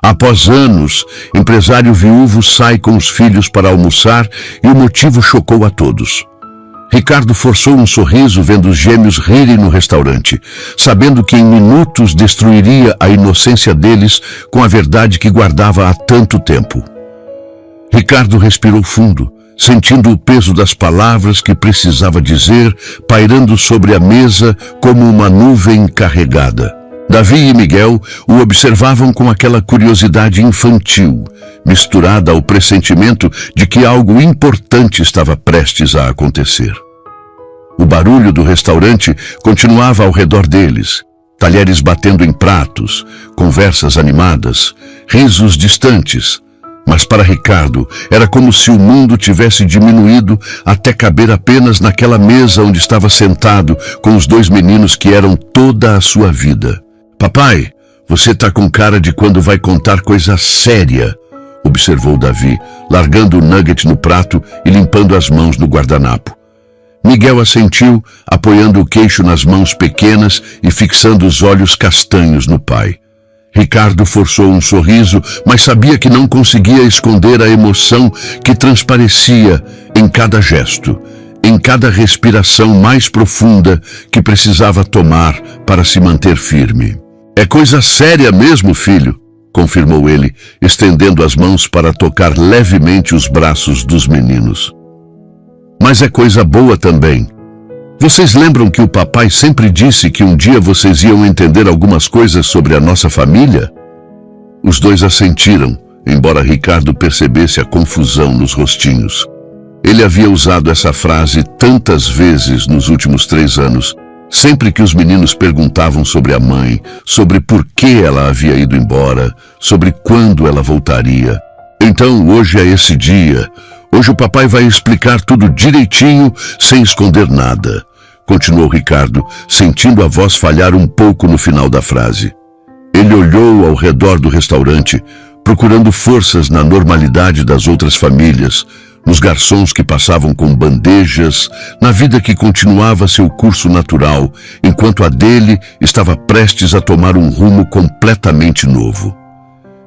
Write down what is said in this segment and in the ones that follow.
Após anos, empresário viúvo sai com os filhos para almoçar e o motivo chocou a todos. Ricardo forçou um sorriso vendo os gêmeos rirem no restaurante, sabendo que em minutos destruiria a inocência deles com a verdade que guardava há tanto tempo. Ricardo respirou fundo, sentindo o peso das palavras que precisava dizer, pairando sobre a mesa como uma nuvem carregada. Davi e Miguel o observavam com aquela curiosidade infantil, misturada ao pressentimento de que algo importante estava prestes a acontecer. O barulho do restaurante continuava ao redor deles, talheres batendo em pratos, conversas animadas, risos distantes. Mas para Ricardo era como se o mundo tivesse diminuído até caber apenas naquela mesa onde estava sentado com os dois meninos que eram toda a sua vida. "Papai, você tá com cara de quando vai contar coisa séria", observou Davi, largando o nugget no prato e limpando as mãos no guardanapo. Miguel assentiu, apoiando o queixo nas mãos pequenas e fixando os olhos castanhos no pai. Ricardo forçou um sorriso, mas sabia que não conseguia esconder a emoção que transparecia em cada gesto, em cada respiração mais profunda que precisava tomar para se manter firme. "É coisa séria mesmo, filho", confirmou ele, estendendo as mãos para tocar levemente os braços dos meninos. "Mas é coisa boa também. Vocês lembram que o papai sempre disse que um dia vocês iam entender algumas coisas sobre a nossa família?" Os dois assentiram, embora Ricardo percebesse a confusão nos rostinhos. Ele havia usado essa frase tantas vezes nos últimos 3 anos, sempre que os meninos perguntavam sobre a mãe, sobre por que ela havia ido embora, sobre quando ela voltaria. "Então hoje é esse dia. Hoje o papai vai explicar tudo direitinho, sem esconder nada", continuou Ricardo, sentindo a voz falhar um pouco no final da frase. Ele olhou ao redor do restaurante, procurando forças na normalidade das outras famílias, nos garçons que passavam com bandejas, na vida que continuava seu curso natural, enquanto a dele estava prestes a tomar um rumo completamente novo.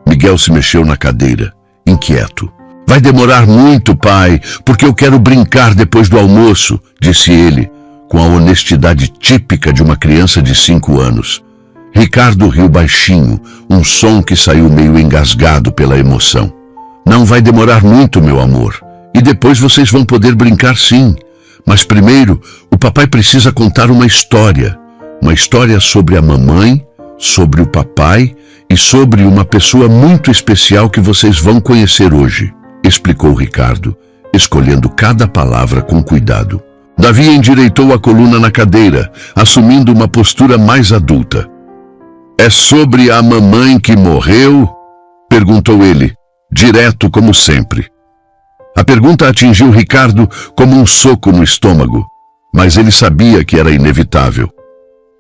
Miguel se mexeu na cadeira, inquieto. "Vai demorar muito, pai, porque eu quero brincar depois do almoço", disse ele, com a honestidade típica de uma criança de 5 anos. Ricardo riu baixinho, um som que saiu meio engasgado pela emoção. "Não vai demorar muito, meu amor. E depois vocês vão poder brincar sim. Mas primeiro, o papai precisa contar uma história. Uma história sobre a mamãe, sobre o papai e sobre uma pessoa muito especial que vocês vão conhecer hoje", explicou Ricardo, escolhendo cada palavra com cuidado. Davi endireitou a coluna na cadeira, assumindo uma postura mais adulta. "É sobre a mamãe que morreu?", perguntou ele, direto como sempre. A pergunta atingiu Ricardo como um soco no estômago, mas ele sabia que era inevitável.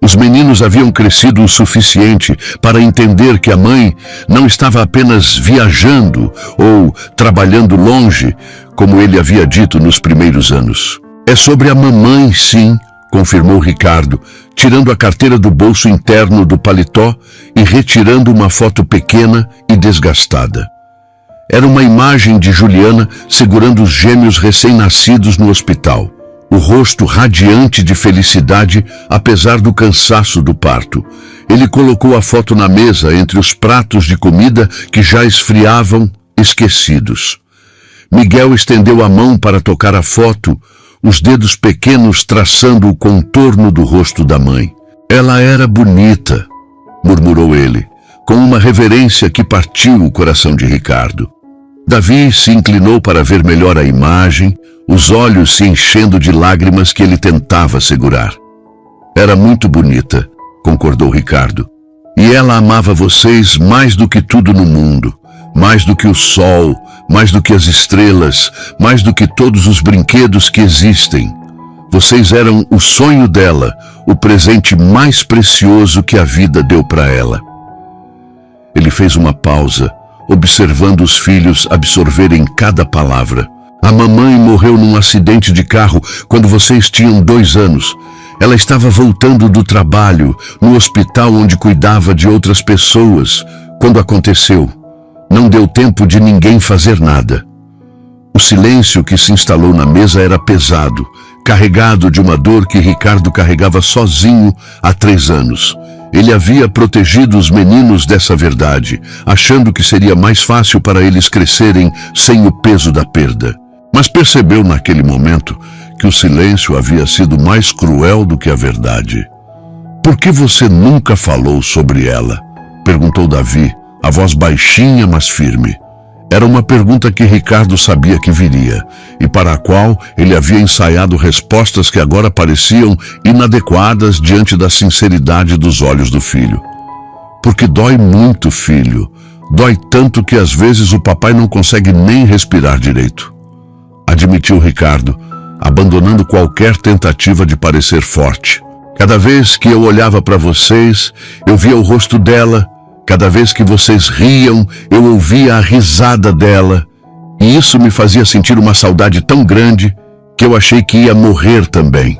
Os meninos haviam crescido o suficiente para entender que a mãe não estava apenas viajando ou trabalhando longe, como ele havia dito nos primeiros anos. "É sobre a mamãe, sim", confirmou Ricardo, tirando a carteira do bolso interno do paletó e retirando uma foto pequena e desgastada. Era uma imagem de Juliana segurando os gêmeos recém-nascidos no hospital, o rosto radiante de felicidade apesar do cansaço do parto. Ele colocou a foto na mesa entre os pratos de comida que já esfriavam, esquecidos. Miguel estendeu a mão para tocar a foto, os dedos pequenos traçando o contorno do rosto da mãe. "Ela era bonita", murmurou ele, com uma reverência que partiu o coração de Ricardo. Davi se inclinou para ver melhor a imagem, os olhos se enchendo de lágrimas que ele tentava segurar. "Era muito bonita", concordou Ricardo. "E ela amava vocês mais do que tudo no mundo, mais do que o sol, mais do que as estrelas, mais do que todos os brinquedos que existem. Vocês eram o sonho dela, o presente mais precioso que a vida deu para ela." Ele fez uma pausa, observando os filhos absorverem cada palavra. "A mamãe morreu num acidente de carro quando vocês tinham 2 anos. Ela estava voltando do trabalho, no hospital onde cuidava de outras pessoas, quando aconteceu. Não deu tempo de ninguém fazer nada. O silêncio que se instalou na mesa era pesado, carregado de uma dor que Ricardo carregava sozinho há 3 anos. Ele havia protegido os meninos dessa verdade, achando que seria mais fácil para eles crescerem sem o peso da perda. Mas percebeu naquele momento que o silêncio havia sido mais cruel do que a verdade. "Por que você nunca falou sobre ela?" perguntou Davi, a voz baixinha, mas firme. Era uma pergunta que Ricardo sabia que viria, e para a qual ele havia ensaiado respostas que agora pareciam inadequadas diante da sinceridade dos olhos do filho. "Porque dói muito, filho. Dói tanto que às vezes o papai não consegue nem respirar direito", admitiu Ricardo, abandonando qualquer tentativa de parecer forte. "Cada vez que eu olhava para vocês, eu via o rosto dela. Cada vez que vocês riam, eu ouvia a risada dela. E isso me fazia sentir uma saudade tão grande que eu achei que ia morrer também."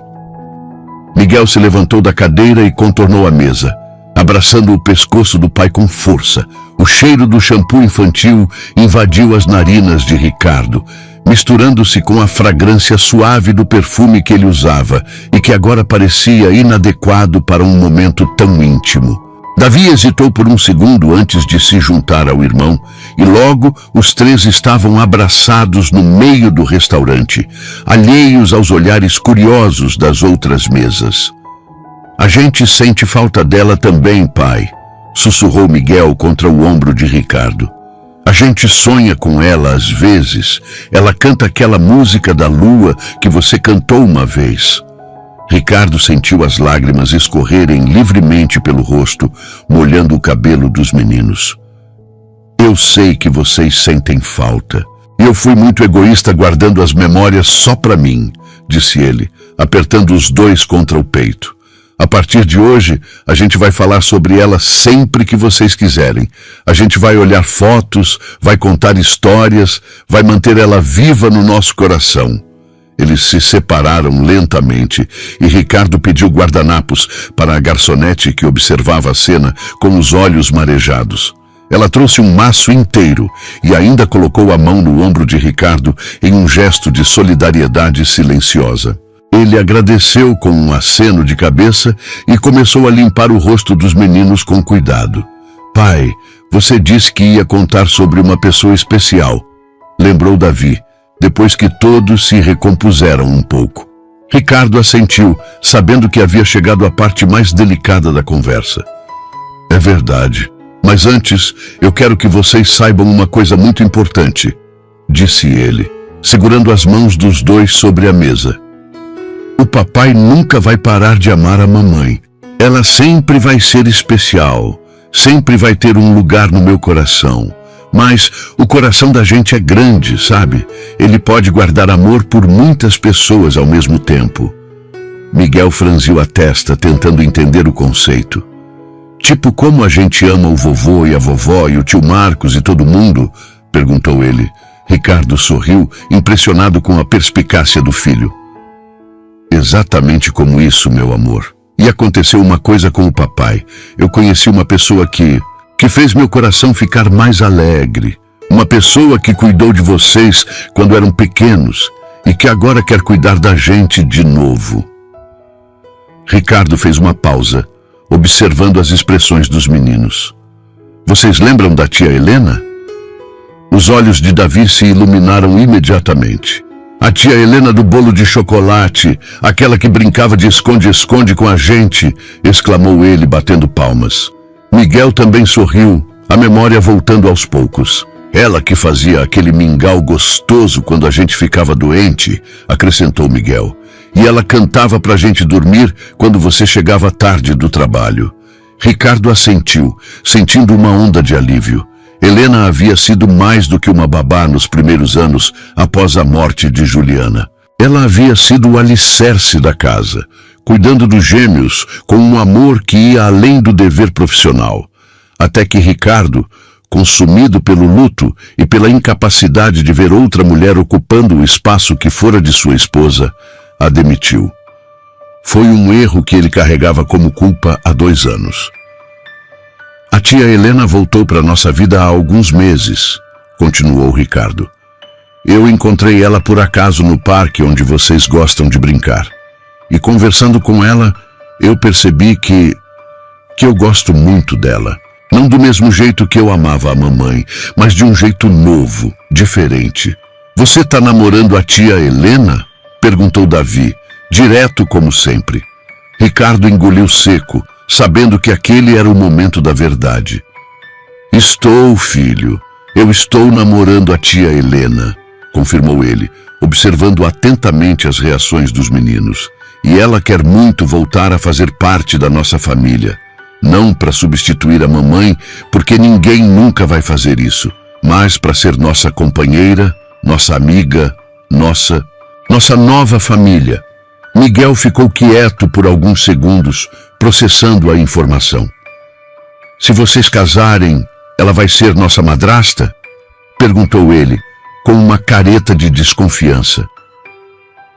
Miguel se levantou da cadeira e contornou a mesa, abraçando o pescoço do pai com força. O cheiro do shampoo infantil invadiu as narinas de Ricardo, misturando-se com a fragrância suave do perfume que ele usava e que agora parecia inadequado para um momento tão íntimo. Davi hesitou por um segundo antes de se juntar ao irmão, e logo os 3 estavam abraçados no meio do restaurante, alheios aos olhares curiosos das outras mesas. "A gente sente falta dela também, pai", sussurrou Miguel contra o ombro de Ricardo. "A gente sonha com ela às vezes. Ela canta aquela música da lua que você cantou uma vez." Ricardo sentiu as lágrimas escorrerem livremente pelo rosto, molhando o cabelo dos meninos. "Eu sei que vocês sentem falta. Eu fui muito egoísta guardando as memórias só para mim", disse ele, apertando os 2 contra o peito. "A partir de hoje, a gente vai falar sobre ela sempre que vocês quiserem. A gente vai olhar fotos, vai contar histórias, vai manter ela viva no nosso coração." Eles se separaram lentamente e Ricardo pediu guardanapos para a garçonete que observava a cena com os olhos marejados. Ela trouxe um maço inteiro e ainda colocou a mão no ombro de Ricardo em um gesto de solidariedade silenciosa. Ele agradeceu com um aceno de cabeça e começou a limpar o rosto dos meninos com cuidado. "Pai, você disse que ia contar sobre uma pessoa especial", lembrou Davi, depois que todos se recompuseram um pouco. Ricardo assentiu, sabendo que havia chegado à parte mais delicada da conversa. "É verdade, mas antes eu quero que vocês saibam uma coisa muito importante", disse ele, segurando as mãos dos 2 sobre a mesa. "O papai nunca vai parar de amar a mamãe. Ela sempre vai ser especial, sempre vai ter um lugar no meu coração. Mas o coração da gente é grande, sabe? Ele pode guardar amor por muitas pessoas ao mesmo tempo." Miguel franziu a testa, tentando entender o conceito. "Tipo como a gente ama o vovô e a vovó e o tio Marcos e todo mundo?" perguntou ele. Ricardo sorriu, impressionado com a perspicácia do filho. "Exatamente como isso, meu amor. E aconteceu uma coisa com o papai. Eu conheci uma pessoa que fez meu coração ficar mais alegre. Uma pessoa que cuidou de vocês quando eram pequenos e que agora quer cuidar da gente de novo." Ricardo fez uma pausa, observando as expressões dos meninos. "Vocês lembram da tia Helena?" Os olhos de Davi se iluminaram imediatamente. "A tia Helena do bolo de chocolate, aquela que brincava de esconde-esconde com a gente", exclamou ele, batendo palmas. Miguel também sorriu, a memória voltando aos poucos. "Ela que fazia aquele mingau gostoso quando a gente ficava doente", acrescentou Miguel. "E ela cantava pra gente dormir quando você chegava tarde do trabalho." Ricardo assentiu, sentindo uma onda de alívio. Helena havia sido mais do que uma babá nos primeiros anos após a morte de Juliana. Ela havia sido o alicerce da casa, cuidando dos gêmeos com um amor que ia além do dever profissional. Até que Ricardo, consumido pelo luto e pela incapacidade de ver outra mulher ocupando o espaço que fora de sua esposa, a demitiu. Foi um erro que ele carregava como culpa há 2 anos. A tia Helena voltou para nossa vida há alguns meses, continuou Ricardo. Eu encontrei ela por acaso no parque onde vocês gostam de brincar. E conversando com ela, eu percebi que eu gosto muito dela. Não do mesmo jeito que eu amava a mamãe, mas de um jeito novo, diferente. Você tá namorando a tia Helena? Perguntou Davi, direto como sempre. Ricardo engoliu seco, sabendo que aquele era o momento da verdade. Estou, filho. Eu estou namorando a tia Helena, confirmou ele, observando atentamente as reações dos meninos. E ela quer muito voltar a fazer parte da nossa família. Não para substituir a mamãe, porque ninguém nunca vai fazer isso, mas para ser nossa companheira, nossa amiga, nossa nova família. Miguel ficou quieto por alguns segundos, processando a informação. Se vocês casarem, ela vai ser nossa madrasta? Perguntou ele, com uma careta de desconfiança.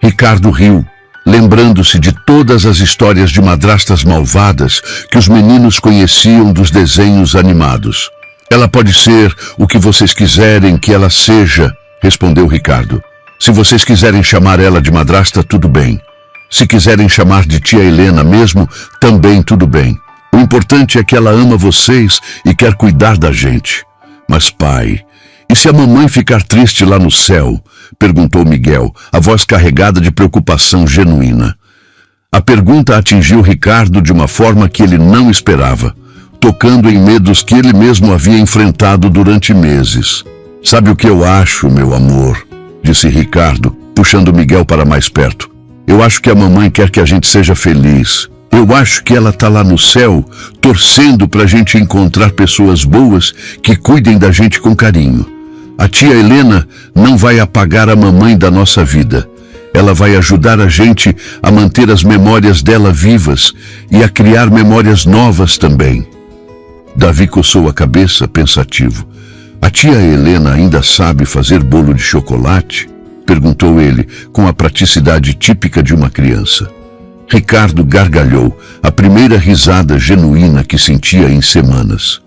Ricardo riu, lembrando-se de todas as histórias de madrastas malvadas que os meninos conheciam dos desenhos animados. Ela pode ser o que vocês quiserem que ela seja, respondeu Ricardo. Se vocês quiserem chamar ela de madrasta, tudo bem. Se quiserem chamar de tia Helena mesmo, também tudo bem. O importante é que ela ama vocês e quer cuidar da gente. Mas, pai, e se a mamãe ficar triste lá no céu? Perguntou Miguel, a voz carregada de preocupação genuína. A pergunta atingiu Ricardo de uma forma que ele não esperava, tocando em medos que ele mesmo havia enfrentado durante meses. Sabe o que eu acho, meu amor? Disse Ricardo, puxando Miguel para mais perto. Eu acho que a mamãe quer que a gente seja feliz. Eu acho que ela tá lá no céu, torcendo para a gente encontrar pessoas boas que cuidem da gente com carinho. A tia Helena não vai apagar a mamãe da nossa vida. Ela vai ajudar a gente a manter as memórias dela vivas e a criar memórias novas também. Davi coçou a cabeça, pensativo. A tia Helena ainda sabe fazer bolo de chocolate? Perguntou ele, com a praticidade típica de uma criança. Ricardo gargalhou, a primeira risada genuína que sentia em semanas.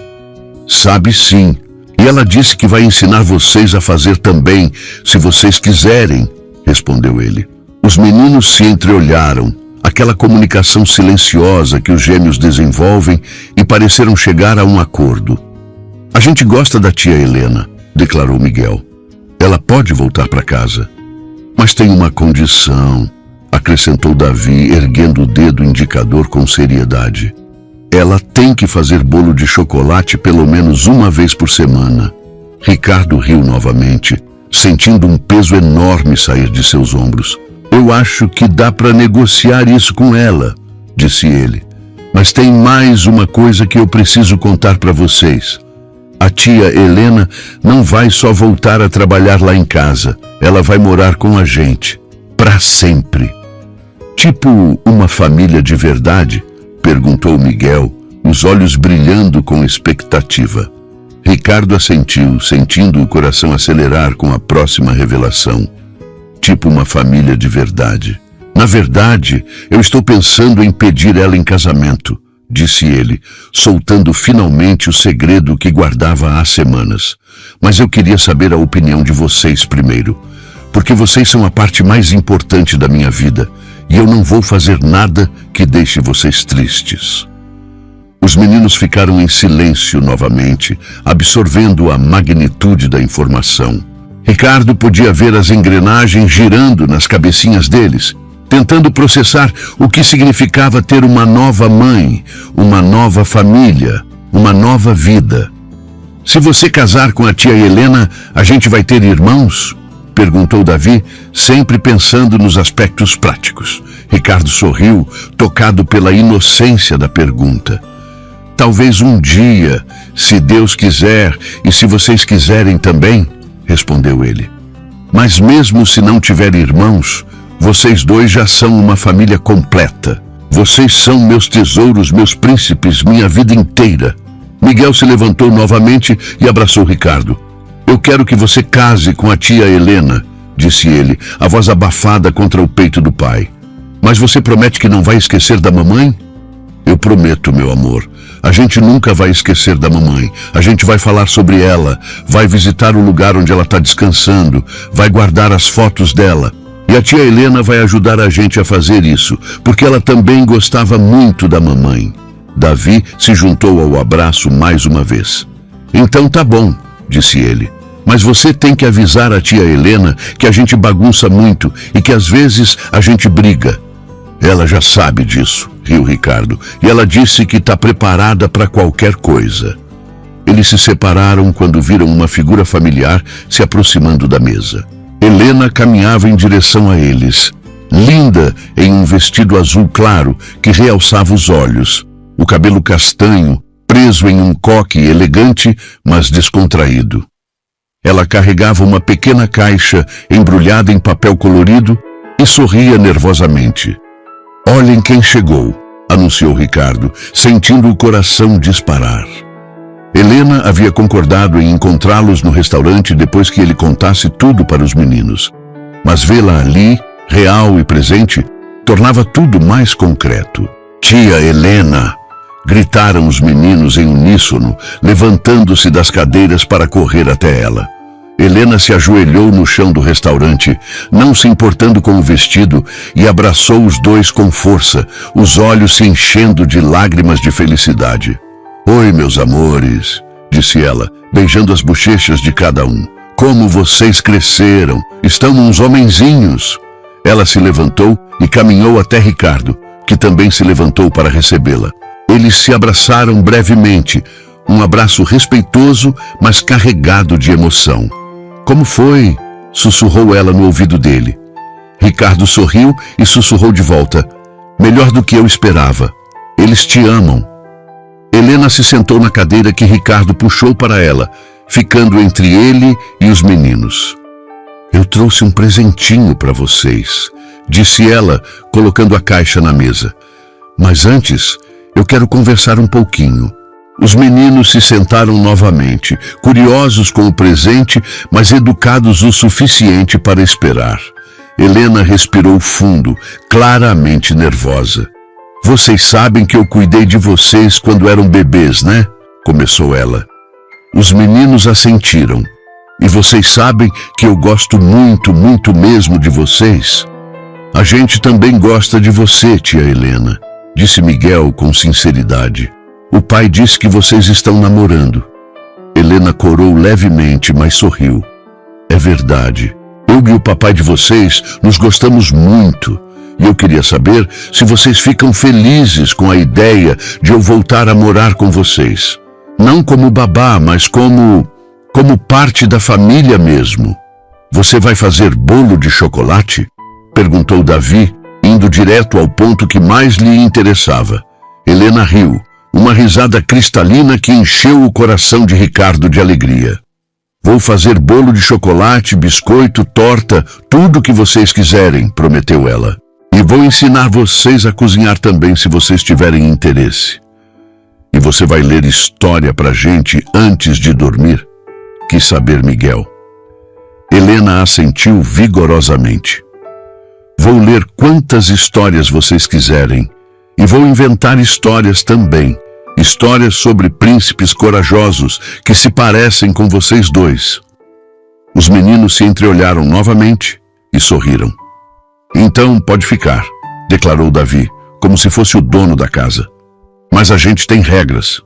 Sabe sim, e ela disse que vai ensinar vocês a fazer também, se vocês quiserem, respondeu ele. Os meninos se entreolharam, aquela comunicação silenciosa que os gêmeos desenvolvem, e pareceram chegar a um acordo. A gente gosta da tia Helena, declarou Miguel. Ela pode voltar para casa. Mas tem uma condição, acrescentou Davi, erguendo o dedo indicador com seriedade. Ela tem que fazer bolo de chocolate pelo menos uma vez por semana. Ricardo riu novamente, sentindo um peso enorme sair de seus ombros. Eu acho que dá para negociar isso com ela, disse ele. Mas tem mais uma coisa que eu preciso contar para vocês. A tia Helena não vai só voltar a trabalhar lá em casa. Ela vai morar com a gente. Para sempre. Tipo uma família de verdade? Perguntou Miguel, os olhos brilhando com expectativa. Ricardo assentiu, sentindo o coração acelerar com a próxima revelação. Tipo uma família de verdade. Na verdade, eu estou pensando em pedir ela em casamento, disse ele, soltando finalmente o segredo que guardava há semanas. Mas eu queria saber a opinião de vocês primeiro, porque vocês são a parte mais importante da minha vida, e eu não vou fazer nada que deixe vocês tristes. Os meninos ficaram em silêncio novamente, absorvendo a magnitude da informação. Ricardo podia ver as engrenagens girando nas cabecinhas deles, tentando processar o que significava ter uma nova mãe, uma nova família, uma nova vida. Se você casar com a tia Helena, a gente vai ter irmãos? Perguntou Davi, sempre pensando nos aspectos práticos. Ricardo sorriu, tocado pela inocência da pergunta. Talvez um dia, se Deus quiser e se vocês quiserem também, respondeu ele. Mas mesmo se não tiver irmãos, vocês dois já são uma família completa. Vocês são meus tesouros, meus príncipes, minha vida inteira. Miguel se levantou novamente e abraçou Ricardo. Eu quero que você case com a tia Helena, disse ele, a voz abafada contra o peito do pai. Mas você promete que não vai esquecer da mamãe? Eu prometo, meu amor. A gente nunca vai esquecer da mamãe. A gente vai falar sobre ela, vai visitar o lugar onde ela está descansando, vai guardar as fotos dela. E a tia Helena vai ajudar a gente a fazer isso, porque ela também gostava muito da mamãe. Davi se juntou ao abraço mais uma vez. Então tá bom, disse ele. Mas você tem que avisar a tia Helena que a gente bagunça muito e que às vezes a gente briga. Ela já sabe disso, riu Ricardo, e ela disse que está preparada para qualquer coisa. Eles se separaram quando viram uma figura familiar se aproximando da mesa. Helena caminhava em direção a eles, linda em um vestido azul claro que realçava os olhos, o cabelo castanho, preso em um coque elegante, mas descontraído. Ela carregava uma pequena caixa embrulhada em papel colorido e sorria nervosamente. Olhem quem chegou, anunciou Ricardo, sentindo o coração disparar. Helena havia concordado em encontrá-los no restaurante depois que ele contasse tudo para os meninos. Mas vê-la ali, real e presente, tornava tudo mais concreto. Tia Helena! Gritaram os meninos em uníssono, levantando-se das cadeiras para correr até ela. Helena se ajoelhou no chão do restaurante, não se importando com o vestido, e abraçou os dois com força, os olhos se enchendo de lágrimas de felicidade. Oi, meus amores, disse ela, beijando as bochechas de cada um. Como vocês cresceram, estão uns homenzinhos. Ela se levantou e caminhou até Ricardo, que também se levantou para recebê-la. Eles se abraçaram brevemente, um abraço respeitoso, mas carregado de emoção. Como foi? Sussurrou ela no ouvido dele. Ricardo sorriu e sussurrou de volta. Melhor do que eu esperava. Eles te amam. Helena se sentou na cadeira que Ricardo puxou para ela, ficando entre ele e os meninos. Eu trouxe um presentinho para vocês, disse ela, colocando a caixa na mesa. Mas antes, eu quero conversar um pouquinho. Os meninos se sentaram novamente, curiosos com o presente, mas educados o suficiente para esperar. Helena respirou fundo, claramente nervosa. Vocês sabem que eu cuidei de vocês quando eram bebês, né? Começou ela. Os meninos assentiram. E vocês sabem que eu gosto muito, muito mesmo de vocês? A gente também gosta de você, tia Helena, disse Miguel com sinceridade. O pai disse que vocês estão namorando. Helena corou levemente, mas sorriu. É verdade. Eu e o papai de vocês nos gostamos muito. E eu queria saber se vocês ficam felizes com a ideia de eu voltar a morar com vocês. Não como babá, mas como parte da família mesmo. Você vai fazer bolo de chocolate? Perguntou Davi, indo direto ao ponto que mais lhe interessava. Helena riu. Uma risada cristalina que encheu o coração de Ricardo de alegria. Vou fazer bolo de chocolate, biscoito, torta, tudo o que vocês quiserem, prometeu ela. E vou ensinar vocês a cozinhar também se vocês tiverem interesse. E você vai ler história pra gente antes de dormir? Quis saber Miguel. Helena assentiu vigorosamente. Vou ler quantas histórias vocês quiserem. E vou inventar histórias também. Histórias sobre príncipes corajosos que se parecem com vocês dois. Os meninos se entreolharam novamente e sorriram. Então pode ficar, declarou Davi, como se fosse o dono da casa. Mas a gente tem regras.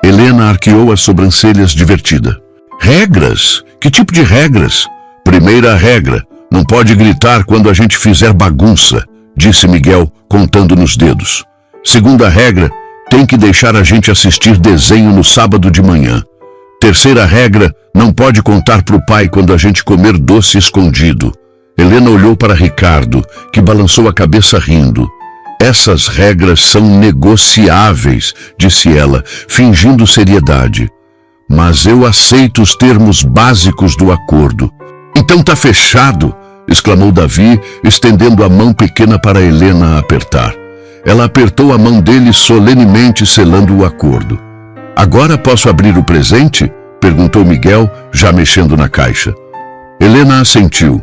Helena arqueou as sobrancelhas divertida. Regras? Que tipo de regras? Primeira regra, não pode gritar quando a gente fizer bagunça, disse Miguel, contando nos dedos. Segunda regra, tem que deixar a gente assistir desenho no sábado de manhã. Terceira regra, não pode contar pro pai quando a gente comer doce escondido. Helena olhou para Ricardo, que balançou a cabeça rindo. Essas regras são negociáveis, disse ela, fingindo seriedade. Mas eu aceito os termos básicos do acordo. Então tá fechado, exclamou Davi, estendendo a mão pequena para Helena apertar. Ela apertou a mão dele solenemente, selando o acordo. Agora posso abrir o presente? Perguntou Miguel, já mexendo na caixa. Helena assentiu,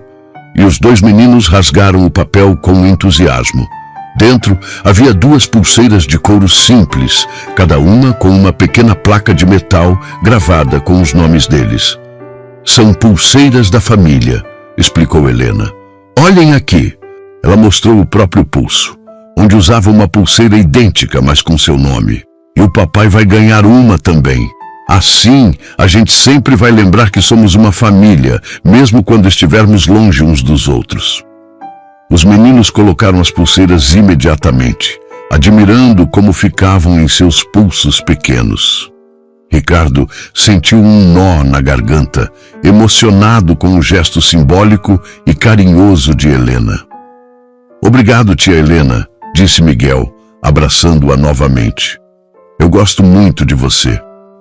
e os dois meninos rasgaram o papel com entusiasmo. Dentro havia 2 pulseiras de couro simples, cada uma com uma pequena placa de metal gravada com os nomes deles. São pulseiras da família, explicou Helena. Olhem aqui. Ela mostrou o próprio pulso, onde usava uma pulseira idêntica, mas com seu nome. E o papai vai ganhar uma também. Assim, a gente sempre vai lembrar que somos uma família, mesmo quando estivermos longe uns dos outros. Os meninos colocaram as pulseiras imediatamente, admirando como ficavam em seus pulsos pequenos. Ricardo sentiu um nó na garganta, emocionado com o gesto simbólico e carinhoso de Helena. Obrigado, tia Helena, disse Miguel, abraçando-a novamente. Eu gosto muito de você.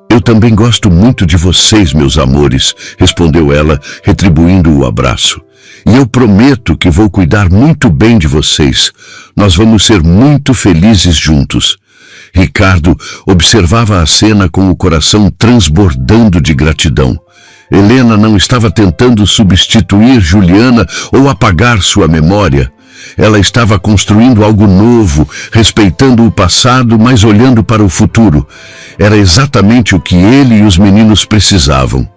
Eu também gosto muito de vocês, meus amores, respondeu ela, retribuindo o abraço. E eu prometo que vou cuidar muito bem de vocês. Nós vamos ser muito felizes juntos. Ricardo observava a cena com o coração transbordando de gratidão. Helena não estava tentando substituir Juliana ou apagar sua memória. Ela estava construindo algo novo, respeitando o passado, mas olhando para o futuro. Era exatamente o que ele e os meninos precisavam.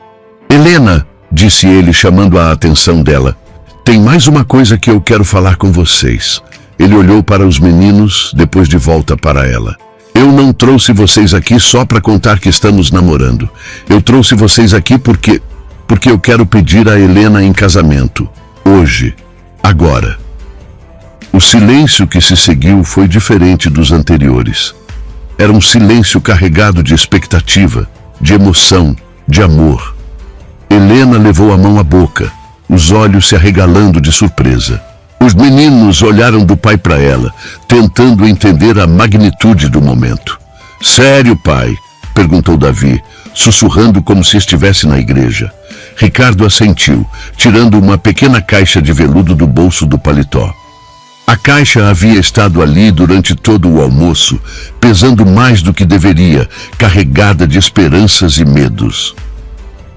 Helena, disse ele, chamando a atenção dela, tem mais uma coisa que eu quero falar com vocês. Ele olhou para os meninos, depois de volta para ela. Eu não trouxe vocês aqui só para contar que estamos namorando. Eu trouxe vocês aqui porque eu quero pedir a Helena em casamento. Hoje. Agora. O silêncio que se seguiu foi diferente dos anteriores. Era um silêncio carregado de expectativa, de emoção, de amor. Helena levou a mão à boca, os olhos se arregalando de surpresa. Os meninos olharam do pai para ela, tentando entender a magnitude do momento. Sério, pai? Perguntou Davi, sussurrando como se estivesse na igreja. Ricardo assentiu, tirando uma pequena caixa de veludo do bolso do paletó. A caixa havia estado ali durante todo o almoço, pesando mais do que deveria, carregada de esperanças e medos.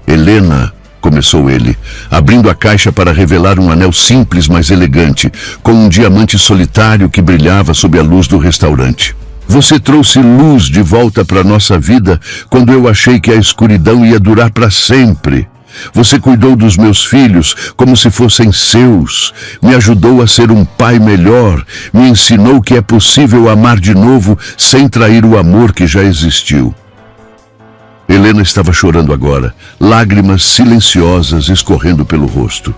Helena, começou ele, abrindo a caixa para revelar um anel simples, mas elegante, com um diamante solitário que brilhava sob a luz do restaurante. Você trouxe luz de volta para nossa vida quando eu achei que a escuridão ia durar para sempre. Você cuidou dos meus filhos como se fossem seus, me ajudou a ser um pai melhor, me ensinou que é possível amar de novo sem trair o amor que já existiu. Helena estava chorando agora, lágrimas silenciosas escorrendo pelo rosto.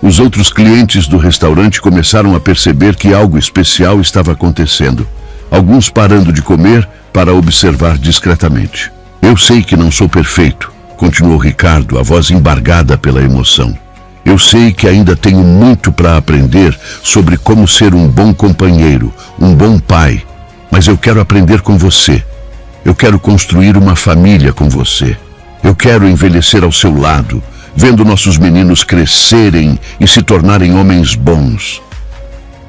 Os outros clientes do restaurante começaram a perceber que algo especial estava acontecendo, alguns parando de comer para observar discretamente. Eu sei que não sou perfeito, continuou Ricardo, a voz embargada pela emoção. Eu sei que ainda tenho muito para aprender sobre como ser um bom companheiro, um bom pai, mas eu quero aprender com você. Eu quero construir uma família com você. Eu quero envelhecer ao seu lado, vendo nossos meninos crescerem e se tornarem homens bons.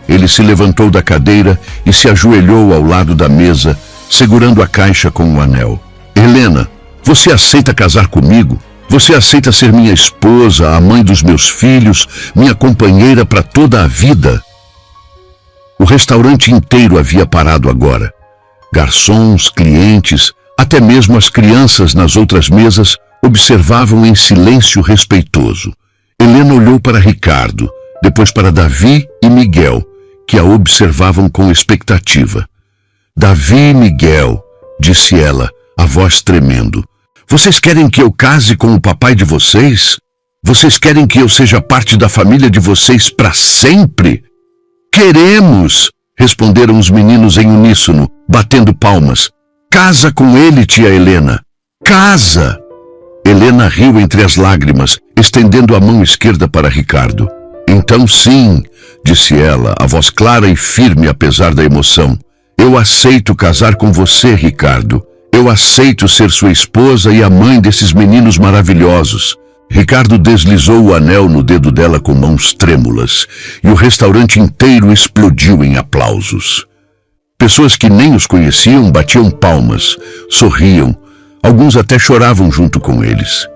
Ele se levantou da cadeira e se ajoelhou ao lado da mesa, segurando a caixa com o anel. Helena, você aceita casar comigo? Você aceita ser minha esposa, a mãe dos meus filhos, minha companheira para toda a vida? O restaurante inteiro havia parado agora. Garçons, clientes, até mesmo as crianças nas outras mesas observavam em silêncio respeitoso. Helena olhou para Ricardo, depois para Davi e Miguel, que a observavam com expectativa. Davi e Miguel, disse ela, a voz tremendo. Vocês querem que eu case com o papai de vocês? Vocês querem que eu seja parte da família de vocês para sempre? Queremos! Responderam os meninos em uníssono, batendo palmas. Casa com ele, tia Helena. Casa! Helena riu entre as lágrimas, estendendo a mão esquerda para Ricardo. Então sim, disse ela, a voz clara e firme apesar da emoção. Eu aceito casar com você, Ricardo. Eu aceito ser sua esposa e a mãe desses meninos maravilhosos. Ricardo deslizou o anel no dedo dela com mãos trêmulas, e o restaurante inteiro explodiu em aplausos. Pessoas que nem os conheciam batiam palmas, sorriam, alguns até choravam junto com eles.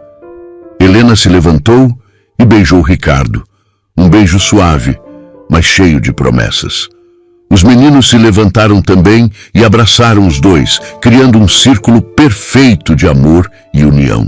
Helena se levantou e beijou Ricardo, um beijo suave, mas cheio de promessas. Os meninos se levantaram também e abraçaram os dois, criando um círculo perfeito de amor e união.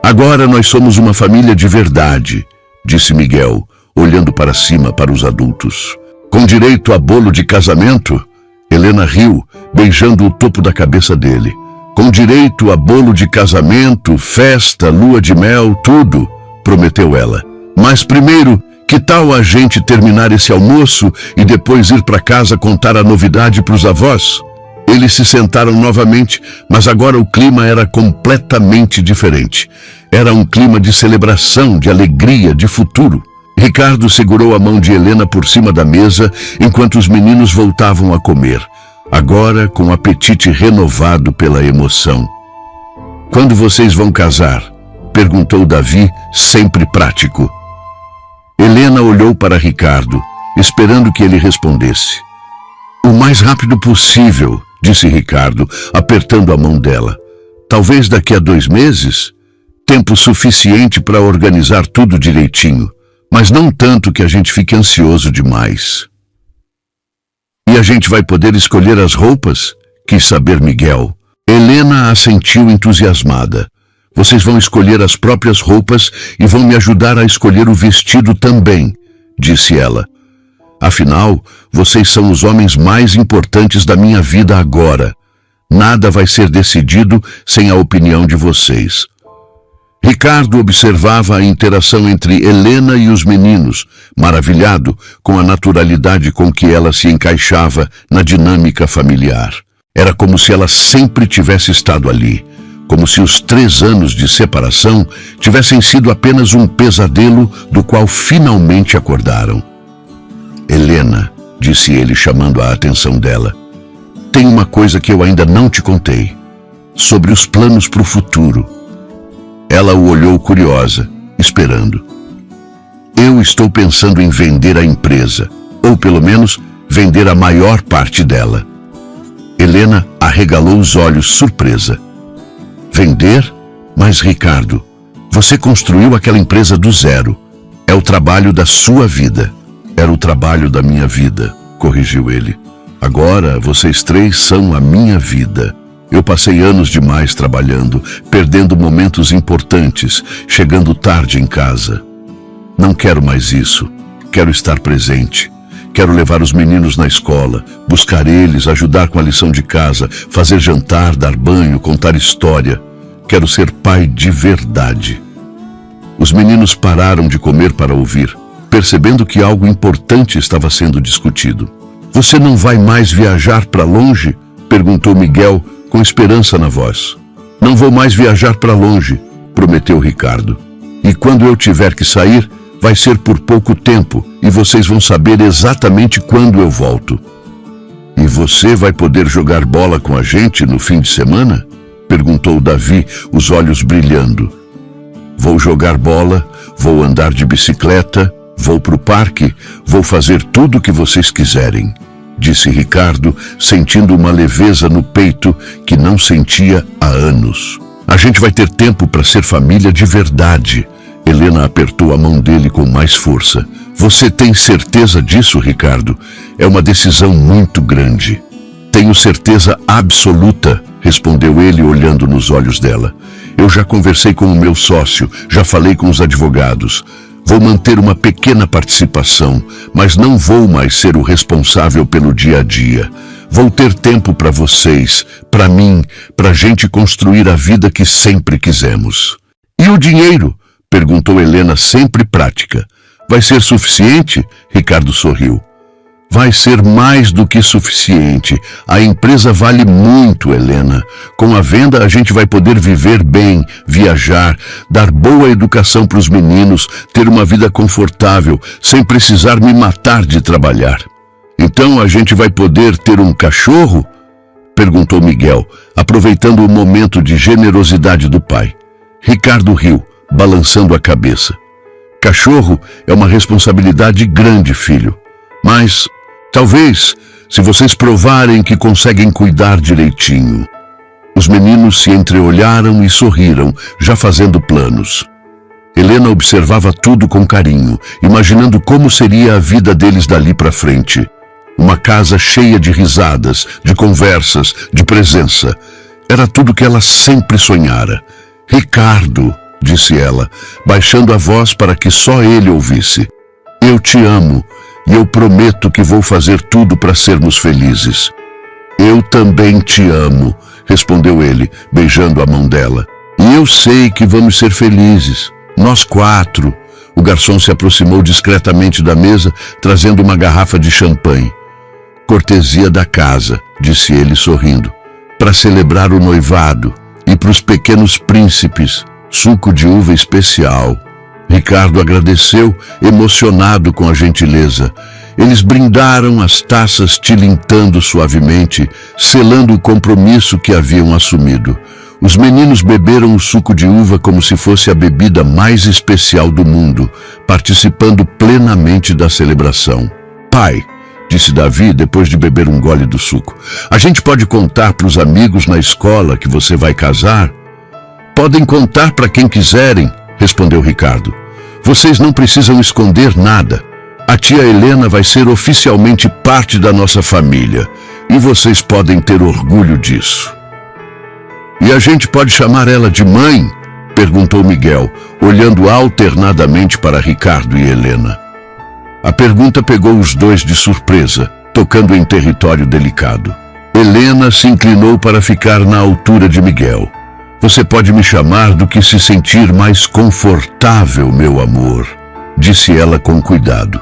Agora nós somos uma família de verdade, disse Miguel, olhando para cima para os adultos. Com direito a bolo de casamento? Helena riu, beijando o topo da cabeça dele. Com direito a bolo de casamento, festa, lua de mel, tudo, prometeu ela. Mas primeiro, que tal a gente terminar esse almoço e depois ir para casa contar a novidade para os avós? Eles se sentaram novamente, mas agora o clima era completamente diferente. Era um clima de celebração, de alegria, de futuro. Ricardo segurou a mão de Helena por cima da mesa enquanto os meninos voltavam a comer, agora com apetite renovado pela emoção. Quando vocês vão casar? Perguntou Davi, sempre prático. Helena olhou para Ricardo, esperando que ele respondesse. O mais rápido possível, disse Ricardo, apertando a mão dela. Talvez daqui a 2 meses? Tempo suficiente para organizar tudo direitinho, mas não tanto que a gente fique ansioso demais. E a gente vai poder escolher as roupas? Quis saber Miguel. Helena assentiu entusiasmada. Vocês vão escolher as próprias roupas e vão me ajudar a escolher o vestido também, disse ela. Afinal, vocês são os homens mais importantes da minha vida agora. Nada vai ser decidido sem a opinião de vocês. Ricardo observava a interação entre Helena e os meninos, maravilhado com a naturalidade com que ela se encaixava na dinâmica familiar. Era como se ela sempre tivesse estado ali, como se os 3 anos de separação tivessem sido apenas um pesadelo do qual finalmente acordaram. Helena, disse ele chamando a atenção dela, tem uma coisa que eu ainda não te contei, sobre os planos para o futuro. Ela o olhou curiosa, esperando. Eu estou pensando em vender a empresa, ou pelo menos vender a maior parte dela. Helena arregalou os olhos, surpresa. Vender? Mas Ricardo, você construiu aquela empresa do zero. É o trabalho da sua vida. Era o trabalho da minha vida, corrigiu ele. Agora vocês 3 são a minha vida. Eu passei anos demais trabalhando, perdendo momentos importantes, chegando tarde em casa. Não quero mais isso. Quero estar presente. Quero levar os meninos na escola, buscar eles, ajudar com a lição de casa, fazer jantar, dar banho, contar história. Quero ser pai de verdade. Os meninos pararam de comer para ouvir, percebendo que algo importante estava sendo discutido. Você não vai mais viajar para longe? Perguntou Miguel, com esperança na voz. Não vou mais viajar para longe, prometeu Ricardo. E quando eu tiver que sair, vai ser por pouco tempo e vocês vão saber exatamente quando eu volto. E você vai poder jogar bola com a gente no fim de semana? Perguntou Davi, os olhos brilhando. Vou jogar bola, vou andar de bicicleta, vou para o parque, vou fazer tudo o que vocês quiserem, disse Ricardo, sentindo uma leveza no peito que não sentia há anos. A gente vai ter tempo para ser família de verdade. Helena apertou a mão dele com mais força. Você tem certeza disso, Ricardo? É uma decisão muito grande. Tenho certeza absoluta, respondeu ele olhando nos olhos dela. Eu já conversei com o meu sócio, já falei com os advogados. Vou manter uma pequena participação, mas não vou mais ser o responsável pelo dia a dia. Vou ter tempo para vocês, para mim, para a gente construir a vida que sempre quisemos. E o dinheiro? Perguntou Helena, sempre prática. Vai ser suficiente? Ricardo sorriu. Vai ser mais do que suficiente. A empresa vale muito, Helena. Com a venda, a gente vai poder viver bem, viajar, dar boa educação para os meninos, ter uma vida confortável, sem precisar me matar de trabalhar. Então a gente vai poder ter um cachorro? Perguntou Miguel, aproveitando o momento de generosidade do pai. Ricardo riu, balançando a cabeça. Cachorro é uma responsabilidade grande, filho. Mas talvez, se vocês provarem que conseguem cuidar direitinho. Os meninos se entreolharam e sorriram, já fazendo planos. Helena observava tudo com carinho, imaginando como seria a vida deles dali para frente. Uma casa cheia de risadas, de conversas, de presença. Era tudo que ela sempre sonhara. Ricardo, disse ela, baixando a voz para que só ele ouvisse. Eu te amo e eu prometo que vou fazer tudo para sermos felizes. Eu também te amo, respondeu ele, beijando a mão dela. E eu sei que vamos ser felizes. Nós 4. O garçom se aproximou discretamente da mesa, trazendo uma garrafa de champanhe. Cortesia da casa, disse ele sorrindo, para celebrar o noivado e para os pequenos príncipes, suco de uva especial. Ricardo agradeceu, emocionado com a gentileza. Eles brindaram, as taças tilintando suavemente, selando o compromisso que haviam assumido. Os meninos beberam o suco de uva como se fosse a bebida mais especial do mundo, participando plenamente da celebração. Pai, disse Davi depois de beber um gole do suco, a gente pode contar para os amigos na escola que você vai casar? Podem contar para quem quiserem, respondeu Ricardo. Vocês não precisam esconder nada. A tia Helena vai ser oficialmente parte da nossa família e vocês podem ter orgulho disso. E a gente pode chamar ela de mãe? Perguntou Miguel, olhando alternadamente para Ricardo e Helena. A pergunta pegou os dois de surpresa, tocando em território delicado. Helena se inclinou para ficar na altura de Miguel. Você pode me chamar do que se sentir mais confortável, meu amor, disse ela com cuidado.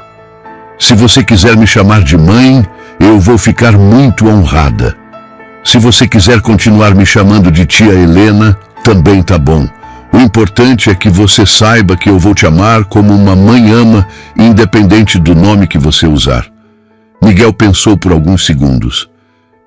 Se você quiser me chamar de mãe, eu vou ficar muito honrada. Se você quiser continuar me chamando de tia Helena, também tá bom. O importante é que você saiba que eu vou te amar como uma mãe ama, independente do nome que você usar. Miguel pensou por alguns segundos.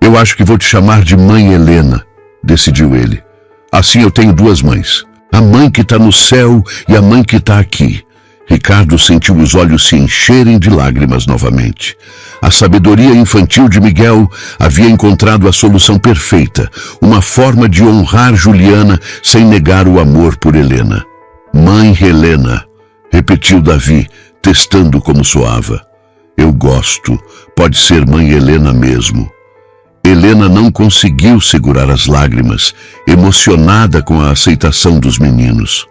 Eu acho que vou te chamar de mãe Helena, decidiu ele. Assim eu tenho 2 mães. A mãe que está no céu e a mãe que está aqui. Ricardo sentiu os olhos se encherem de lágrimas novamente. A sabedoria infantil de Miguel havia encontrado a solução perfeita, uma forma de honrar Juliana sem negar o amor por Helena. Mãe Helena, repetiu Davi, testando como soava. Eu gosto, pode ser mãe Helena mesmo. Helena não conseguiu segurar as lágrimas, emocionada com a aceitação dos meninos.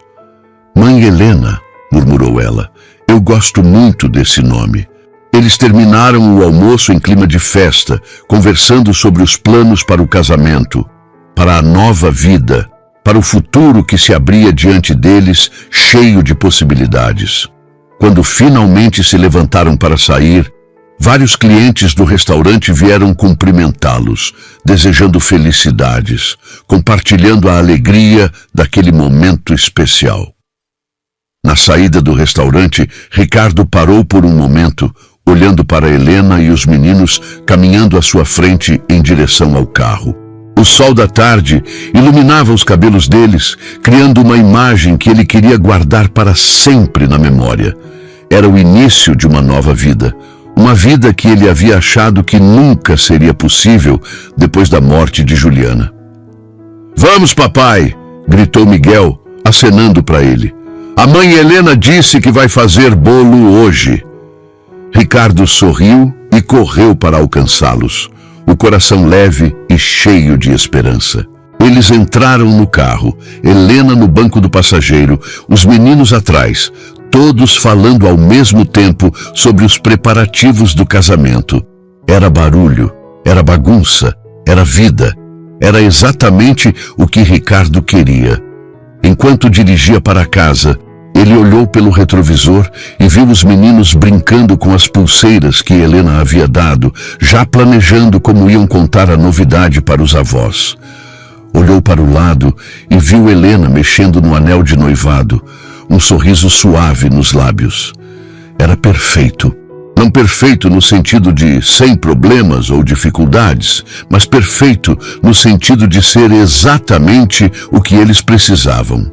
Mãe Helena, murmurou ela, eu gosto muito desse nome. Eles terminaram o almoço em clima de festa, conversando sobre os planos para o casamento, para a nova vida, para o futuro que se abria diante deles, cheio de possibilidades. Quando finalmente se levantaram para sair, vários clientes do restaurante vieram cumprimentá-los, desejando felicidades, compartilhando a alegria daquele momento especial. Na saída do restaurante, Ricardo parou por um momento, olhando para Helena e os meninos caminhando à sua frente em direção ao carro. O sol da tarde iluminava os cabelos deles, criando uma imagem que ele queria guardar para sempre na memória. Era o início de uma nova vida, uma vida que ele havia achado que nunca seria possível depois da morte de Juliana. Vamos, papai! Gritou Miguel, acenando para ele. A mãe Helena disse que vai fazer bolo hoje. Ricardo sorriu e correu para alcançá-los, o coração leve e cheio de esperança. Eles entraram no carro, Helena no banco do passageiro, os meninos atrás, todos falando ao mesmo tempo sobre os preparativos do casamento. Era barulho, era bagunça, era vida. Era exatamente o que Ricardo queria. Enquanto dirigia para casa, ele olhou pelo retrovisor e viu os meninos brincando com as pulseiras que Helena havia dado, já planejando como iam contar a novidade para os avós. Olhou para o lado e viu Helena mexendo no anel de noivado, um sorriso suave nos lábios. Era perfeito. Não perfeito no sentido de sem problemas ou dificuldades, mas perfeito no sentido de ser exatamente o que eles precisavam.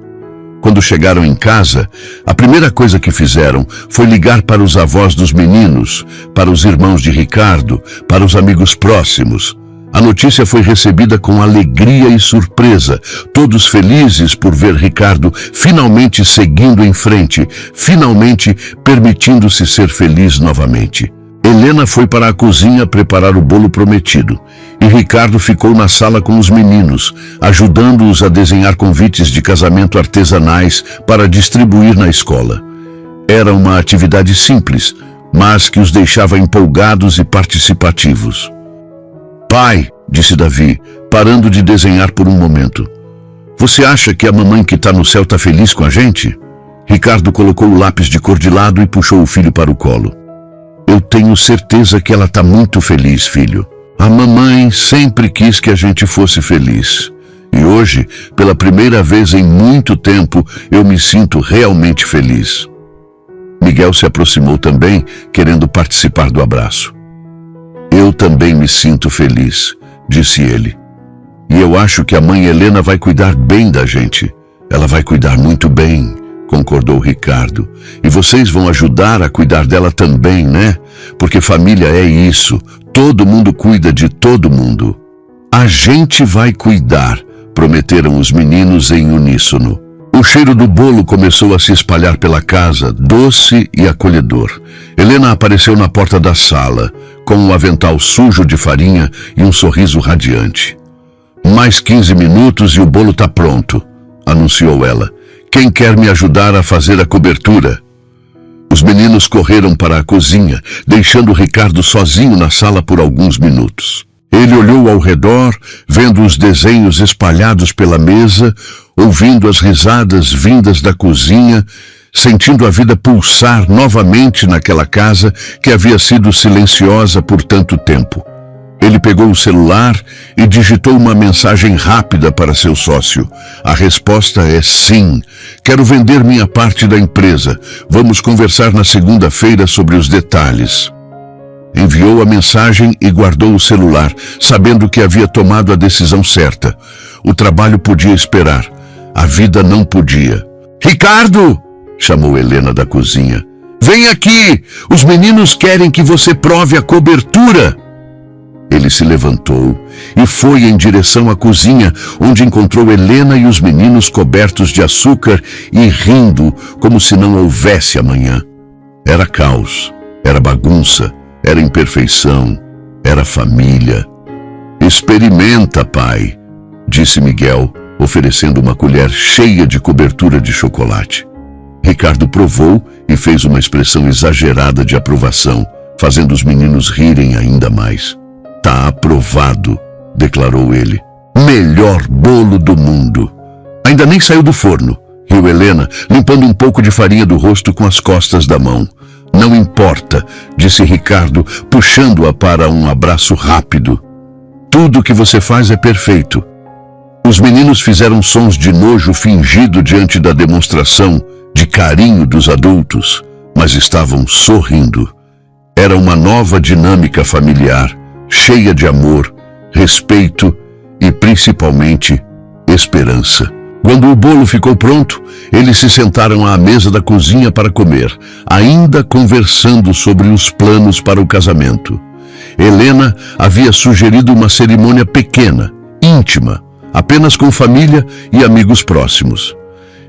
Quando chegaram em casa, a primeira coisa que fizeram foi ligar para os avós dos meninos, para os irmãos de Ricardo, para os amigos próximos. A notícia foi recebida com alegria e surpresa, todos felizes por ver Ricardo finalmente seguindo em frente, finalmente permitindo-se ser feliz novamente. Helena foi para a cozinha preparar o bolo prometido e Ricardo ficou na sala com os meninos, ajudando-os a desenhar convites de casamento artesanais para distribuir na escola. Era uma atividade simples, mas que os deixava empolgados e participativos. Pai, disse Davi, parando de desenhar por um momento. Você acha que a mamãe que está no céu está feliz com a gente? Ricardo colocou o lápis de cor de lado e puxou o filho para o colo. Eu tenho certeza que ela está muito feliz, filho. A mamãe sempre quis que a gente fosse feliz. E hoje, pela primeira vez em muito tempo, eu me sinto realmente feliz. Miguel se aproximou também, querendo participar do abraço. Eu também me sinto feliz, disse ele. E eu acho que a mãe Helena vai cuidar bem da gente. Ela vai cuidar muito bem, concordou Ricardo. E vocês vão ajudar a cuidar dela também, né? Porque família é isso. Todo mundo cuida de todo mundo. A gente vai cuidar, prometeram os meninos em uníssono. O cheiro do bolo começou a se espalhar pela casa, doce e acolhedor. Helena apareceu na porta da sala, com um avental sujo de farinha e um sorriso radiante. Mais 15 minutos e o bolo está pronto, anunciou ela. Quem quer me ajudar a fazer a cobertura? Os meninos correram para a cozinha, deixando Ricardo sozinho na sala por alguns minutos. Ele olhou ao redor, vendo os desenhos espalhados pela mesa, ouvindo as risadas vindas da cozinha, sentindo a vida pulsar novamente naquela casa que havia sido silenciosa por tanto tempo. Ele pegou o celular e digitou uma mensagem rápida para seu sócio. A resposta é sim. Quero vender minha parte da empresa. Vamos conversar na segunda-feira sobre os detalhes. Enviou a mensagem e guardou o celular, sabendo que havia tomado a decisão certa. O trabalho podia esperar. A vida não podia. Ricardo! Chamou Helena da cozinha. Vem aqui! Os meninos querem que você prove a cobertura! Ele se levantou e foi em direção à cozinha, onde encontrou Helena e os meninos cobertos de açúcar e rindo como se não houvesse amanhã. Era caos, era bagunça, era imperfeição, era família. Experimenta, pai, disse Miguel, oferecendo uma colher cheia de cobertura de chocolate. Ricardo provou e fez uma expressão exagerada de aprovação, fazendo os meninos rirem ainda mais. Tá aprovado, declarou ele. Melhor bolo do mundo. Ainda nem saiu do forno, riu Helena, limpando um pouco de farinha do rosto com as costas da mão. Não importa, disse Ricardo, puxando-a para um abraço rápido. Tudo o que você faz é perfeito. Os meninos fizeram sons de nojo fingido diante da demonstração de carinho dos adultos, mas estavam sorrindo. Era uma nova dinâmica familiar, cheia de amor, respeito e, principalmente, esperança. Quando o bolo ficou pronto, eles se sentaram à mesa da cozinha para comer, ainda conversando sobre os planos para o casamento. Helena havia sugerido uma cerimônia pequena, íntima, apenas com família e amigos próximos.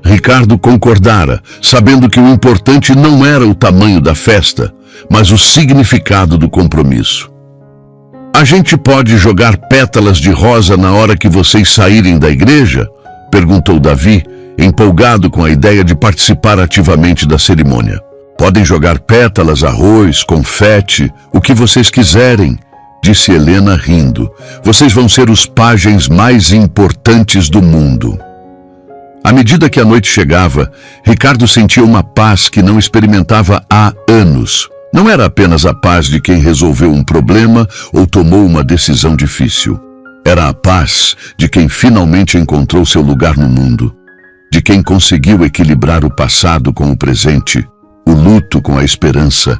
Ricardo concordara, sabendo que o importante não era o tamanho da festa, mas o significado do compromisso. A gente pode jogar pétalas de rosa na hora que vocês saírem da igreja? Perguntou Davi, empolgado com a ideia de participar ativamente da cerimônia. Podem jogar pétalas, arroz, confete, o que vocês quiserem, disse Helena rindo. Vocês vão ser os pajens mais importantes do mundo. À medida que a noite chegava, Ricardo sentia uma paz que não experimentava há anos. Não era apenas a paz de quem resolveu um problema ou tomou uma decisão difícil. Era a paz de quem finalmente encontrou seu lugar no mundo, de quem conseguiu equilibrar o passado com o presente, o luto com a esperança,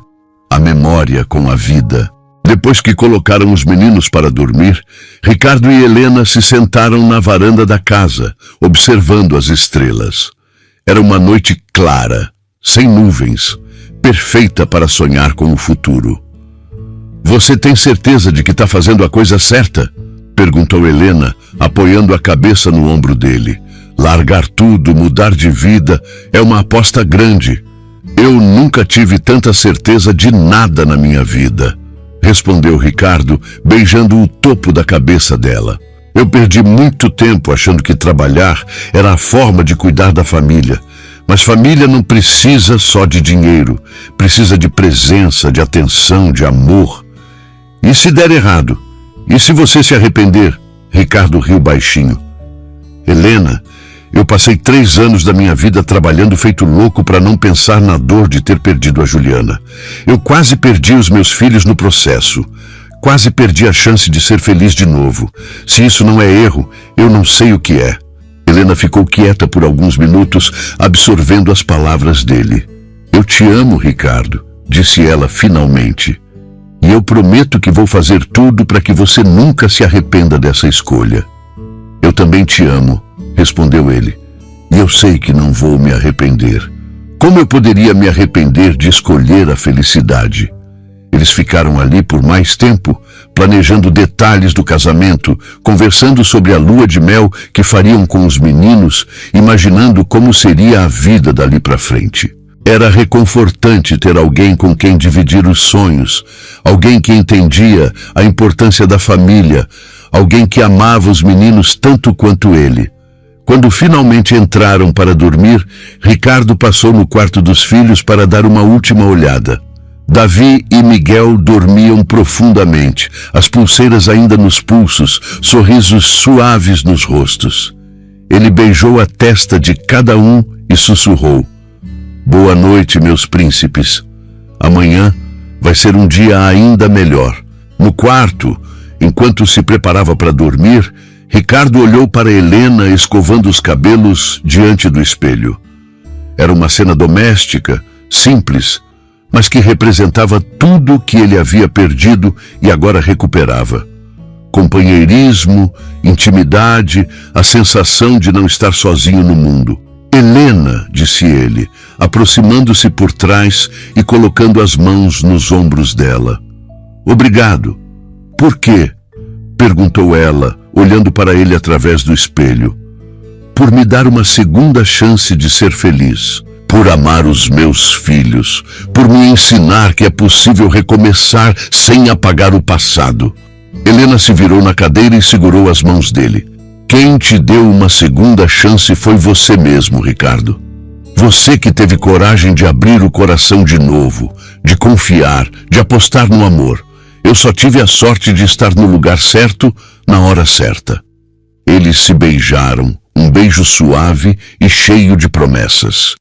a memória com a vida. Depois que colocaram os meninos para dormir, Ricardo e Helena se sentaram na varanda da casa, observando as estrelas. Era uma noite clara, sem nuvens, perfeita para sonhar com o futuro. Você tem certeza de que está fazendo a coisa certa? Perguntou Helena, apoiando a cabeça no ombro dele. Largar tudo, mudar de vida, é uma aposta grande. Eu nunca tive tanta certeza de nada na minha vida, respondeu Ricardo, beijando o topo da cabeça dela. Eu perdi muito tempo achando que trabalhar era a forma de cuidar da família. Mas família não precisa só de dinheiro, precisa de presença, de atenção, de amor. E se der errado? E se você se arrepender? Ricardo riu baixinho. Helena, eu passei 3 anos da minha vida trabalhando feito louco para não pensar na dor de ter perdido a Juliana. Eu quase perdi os meus filhos no processo. Quase perdi a chance de ser feliz de novo. Se isso não é erro, eu não sei o que é. Helena ficou quieta por alguns minutos, absorvendo as palavras dele. Eu te amo, Ricardo, disse ela finalmente. E eu prometo que vou fazer tudo para que você nunca se arrependa dessa escolha. Eu também te amo, respondeu ele. E eu sei que não vou me arrepender. Como eu poderia me arrepender de escolher a felicidade? Eles ficaram ali por mais tempo, planejando detalhes do casamento, conversando sobre a lua de mel que fariam com os meninos, imaginando como seria a vida dali para frente. Era reconfortante ter alguém com quem dividir os sonhos, alguém que entendia a importância da família, alguém que amava os meninos tanto quanto ele. Quando finalmente entraram para dormir, Ricardo passou no quarto dos filhos para dar uma última olhada. Davi e Miguel dormiam profundamente, as pulseiras ainda nos pulsos, sorrisos suaves nos rostos. Ele beijou a testa de cada um e sussurrou: Boa noite, meus príncipes. Amanhã vai ser um dia ainda melhor. No quarto, enquanto se preparava para dormir, Ricardo olhou para Helena escovando os cabelos diante do espelho. Era uma cena doméstica, simples, mas que representava tudo que ele havia perdido e agora recuperava. Companheirismo, intimidade, a sensação de não estar sozinho no mundo. Helena, disse ele, aproximando-se por trás e colocando as mãos nos ombros dela. Obrigado. Por quê? Perguntou ela, olhando para ele através do espelho. Por me dar uma segunda chance de ser feliz. Por amar os meus filhos, por me ensinar que é possível recomeçar sem apagar o passado. Helena se virou na cadeira e segurou as mãos dele. Quem te deu uma segunda chance foi você mesmo, Ricardo. Você que teve coragem de abrir o coração de novo, de confiar, de apostar no amor. Eu só tive a sorte de estar no lugar certo, na hora certa. Eles se beijaram, um beijo suave e cheio de promessas.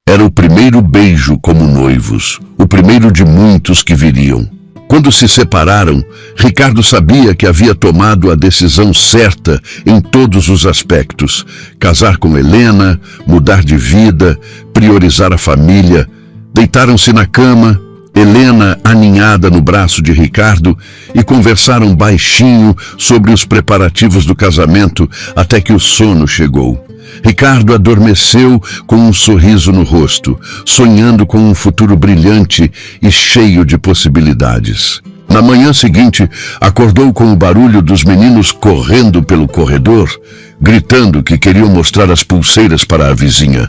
Era o primeiro beijo como noivos, o primeiro de muitos que viriam. Quando se separaram, Ricardo sabia que havia tomado a decisão certa em todos os aspectos. Casar com Helena, mudar de vida, priorizar a família. Deitaram-se na cama, Helena aninhada no braço de Ricardo, e conversaram baixinho sobre os preparativos do casamento até que o sono chegou. Ricardo adormeceu com um sorriso no rosto, sonhando com um futuro brilhante e cheio de possibilidades. Na manhã seguinte, acordou com o barulho dos meninos correndo pelo corredor, gritando que queriam mostrar as pulseiras para a vizinha.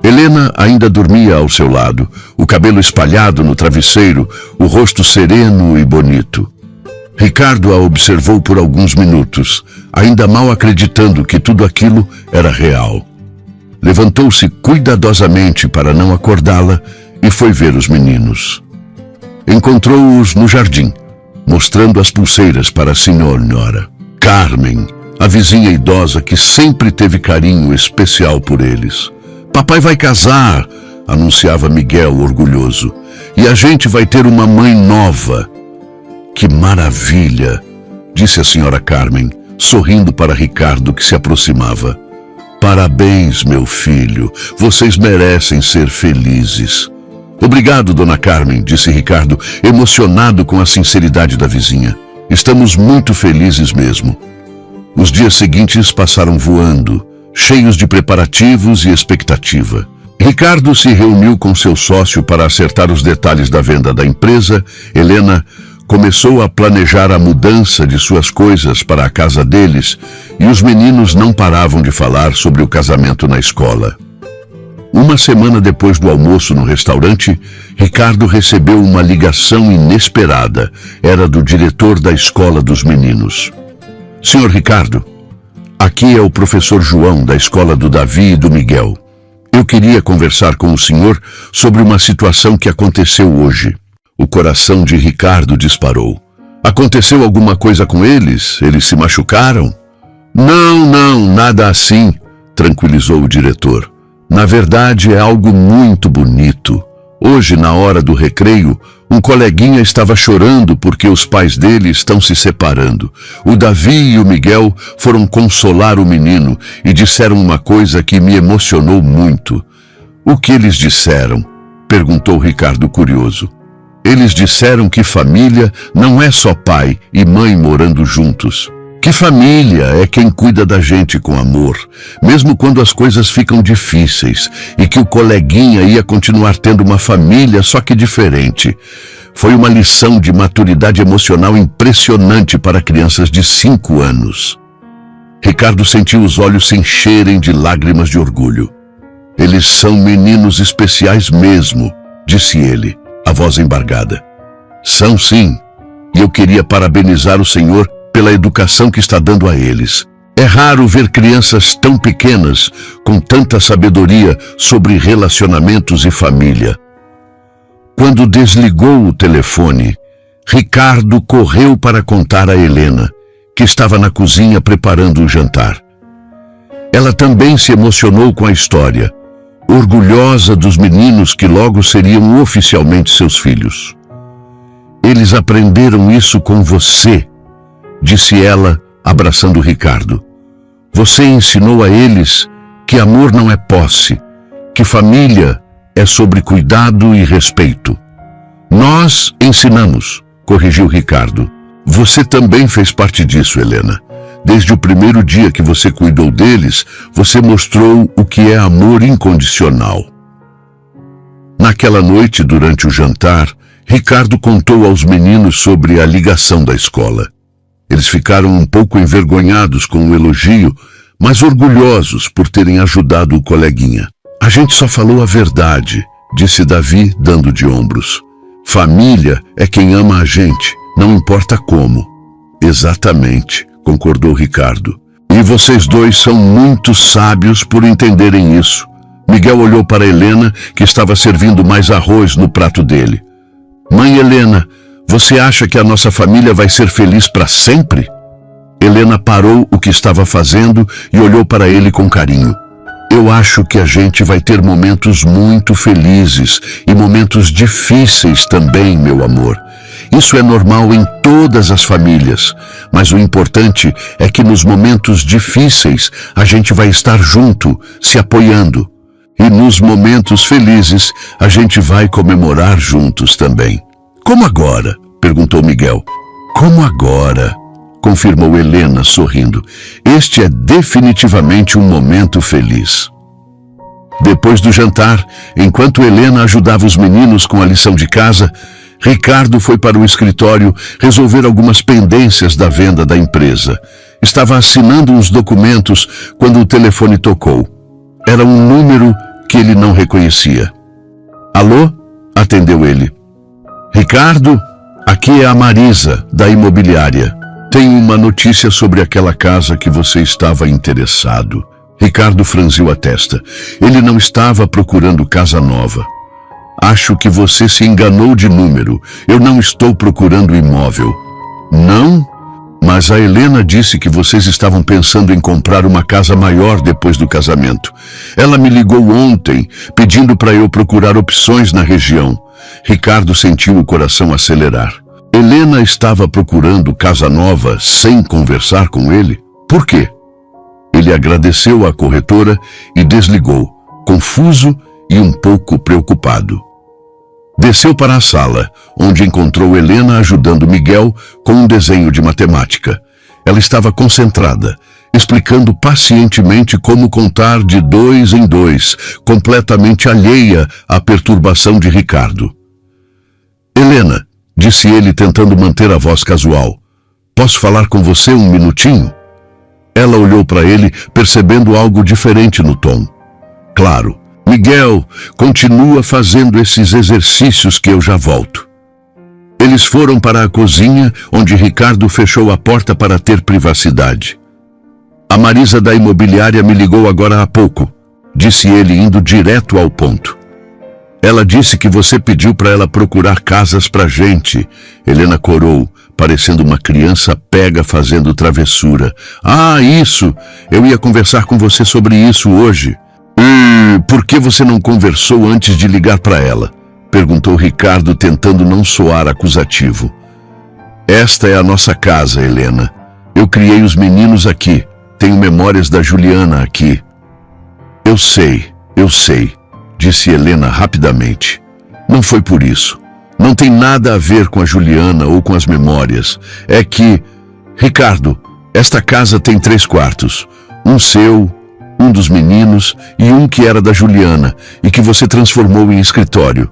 Helena ainda dormia ao seu lado, o cabelo espalhado no travesseiro, o rosto sereno e bonito. Ricardo a observou por alguns minutos, ainda mal acreditando que tudo aquilo era real. Levantou-se cuidadosamente para não acordá-la e foi ver os meninos. Encontrou-os no jardim, mostrando as pulseiras para a senhora Carmen, a vizinha idosa que sempre teve carinho especial por eles. Papai vai casar, anunciava Miguel orgulhoso, e a gente vai ter uma mãe nova. Que maravilha, disse a senhora Carmen, sorrindo para Ricardo que se aproximava. Parabéns, meu filho, vocês merecem ser felizes. Obrigado, dona Carmen, disse Ricardo, emocionado com a sinceridade da vizinha. Estamos muito felizes mesmo. Os dias seguintes passaram voando, cheios de preparativos e expectativa. Ricardo se reuniu com seu sócio para acertar os detalhes da venda da empresa. Helena começou a planejar a mudança de suas coisas para a casa deles e os meninos não paravam de falar sobre o casamento na escola. Uma semana depois do almoço no restaurante, Ricardo recebeu uma ligação inesperada. Era do diretor da escola dos meninos. Senhor Ricardo, aqui é o professor João da escola do Davi e do Miguel. Eu queria conversar com o senhor sobre uma situação que aconteceu hoje. O coração de Ricardo disparou. Aconteceu alguma coisa com eles? Eles se machucaram? Não, nada assim, tranquilizou o diretor. Na verdade, é algo muito bonito. Hoje, na hora do recreio, um coleguinha estava chorando porque os pais dele estão se separando. O Davi e o Miguel foram consolar o menino e disseram uma coisa que me emocionou muito. O que eles disseram? Perguntou Ricardo curioso. Eles disseram que família não é só pai e mãe morando juntos. Que família é quem cuida da gente com amor, mesmo quando as coisas ficam difíceis, e que o coleguinha ia continuar tendo uma família, só que diferente. Foi uma lição de maturidade emocional impressionante para crianças de 5 anos. Ricardo sentiu os olhos se encherem de lágrimas de orgulho. Eles são meninos especiais mesmo, disse ele, a voz embargada. São sim, e eu queria parabenizar o senhor pela educação que está dando a eles. É raro ver crianças tão pequenas com tanta sabedoria sobre relacionamentos e família. Quando desligou o telefone, Ricardo correu para contar a Helena, que estava na cozinha preparando o jantar. Ela também se emocionou com a história, orgulhosa dos meninos que logo seriam oficialmente seus filhos. Eles aprenderam isso com você, disse ela, abraçando Ricardo. Você ensinou a eles que amor não é posse, que família é sobre cuidado e respeito. Nós ensinamos, corrigiu Ricardo. Você também fez parte disso, Helena. Desde o primeiro dia que você cuidou deles, você mostrou o que é amor incondicional. Naquela noite, durante o jantar, Ricardo contou aos meninos sobre a ligação da escola. Eles ficaram um pouco envergonhados com o elogio, mas orgulhosos por terem ajudado o coleguinha. A gente só falou a verdade, disse Davi, dando de ombros. Família é quem ama a gente, não importa como. Exatamente, concordou Ricardo. E vocês dois são muito sábios por entenderem isso. Miguel olhou para Helena, que estava servindo mais arroz no prato dele. Mãe Helena, você acha que a nossa família vai ser feliz para sempre? Helena parou o que estava fazendo e olhou para ele com carinho. Eu acho que a gente vai ter momentos muito felizes e momentos difíceis também, meu amor. Isso é normal em todas as famílias, mas o importante é que nos momentos difíceis a gente vai estar junto, se apoiando. E nos momentos felizes a gente vai comemorar juntos também. Como agora? Perguntou Miguel. Como agora? Confirmou Helena, sorrindo. Este é definitivamente um momento feliz. Depois do jantar, enquanto Helena ajudava os meninos com a lição de casa, Ricardo foi para o escritório resolver algumas pendências da venda da empresa. Estava assinando uns documentos quando o telefone tocou. Era um número que ele não reconhecia. Alô? Atendeu ele. Ricardo, aqui é a Marisa, da imobiliária. Tenho uma notícia sobre aquela casa que você estava interessado. Ricardo franziu a testa. Ele não estava procurando casa nova. Acho que você se enganou de número. Eu não estou procurando imóvel. Não? Mas a Helena disse que vocês estavam pensando em comprar uma casa maior depois do casamento. Ela me ligou ontem, pedindo para eu procurar opções na região. Ricardo sentiu o coração acelerar. Helena estava procurando casa nova sem conversar com ele? Por quê? Ele agradeceu à corretora e desligou, confuso e um pouco preocupado. Desceu para a sala, onde encontrou Helena ajudando Miguel com um desenho de matemática. Ela estava concentrada, explicando pacientemente como contar de 2 em 2, completamente alheia à perturbação de Ricardo. Helena, disse ele tentando manter a voz casual, posso falar com você um minutinho? Ela olhou para ele, percebendo algo diferente no tom. Claro, Miguel, continua fazendo esses exercícios que eu já volto. Eles foram para a cozinha, onde Ricardo fechou a porta para ter privacidade. A Marisa da imobiliária me ligou agora há pouco, disse ele indo direto ao ponto. Ela disse que você pediu para ela procurar casas pra gente. Helena corou, parecendo uma criança pega fazendo travessura. Ah, isso! Eu ia conversar com você sobre isso hoje. E por que você não conversou antes de ligar para ela? Perguntou Ricardo, tentando não soar acusativo. Esta é a nossa casa, Helena. Eu criei os meninos aqui. Tenho memórias da Juliana aqui. Eu sei, disse Helena rapidamente. Não foi por isso. Não tem nada a ver com a Juliana ou com as memórias. É que, Ricardo, esta casa tem 3 quartos. Um seu, um dos meninos e um que era da Juliana e que você transformou em escritório.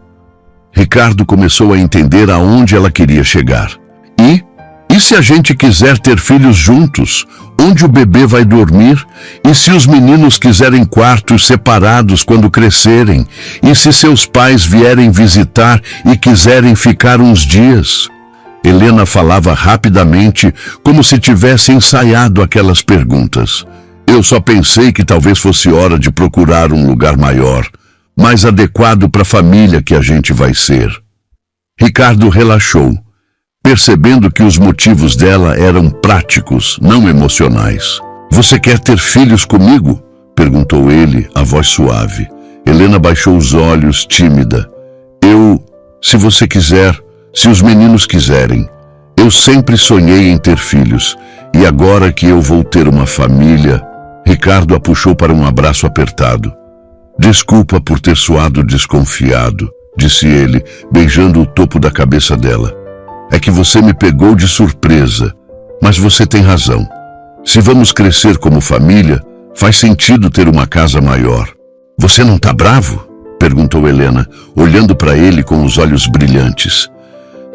Ricardo começou a entender aonde ela queria chegar. E se a gente quiser ter filhos juntos? Onde o bebê vai dormir? E se os meninos quiserem quartos separados quando crescerem? E se seus pais vierem visitar e quiserem ficar uns dias? Helena falava rapidamente, como se tivesse ensaiado aquelas perguntas. Eu só pensei que talvez fosse hora de procurar um lugar maior, mais adequado para a família que a gente vai ser. Ricardo relaxou, percebendo que os motivos dela eram práticos, não emocionais. Você quer ter filhos comigo? Perguntou ele, a voz suave. Helena baixou os olhos, tímida. Se você quiser, se os meninos quiserem. Eu sempre sonhei em ter filhos, e agora que eu vou ter uma família... Ricardo a puxou para um abraço apertado. Desculpa por ter soado desconfiado, disse ele, beijando o topo da cabeça dela. É que você me pegou de surpresa, mas você tem razão. Se vamos crescer como família, faz sentido ter uma casa maior. Você não tá bravo? Perguntou Helena, olhando para ele com os olhos brilhantes.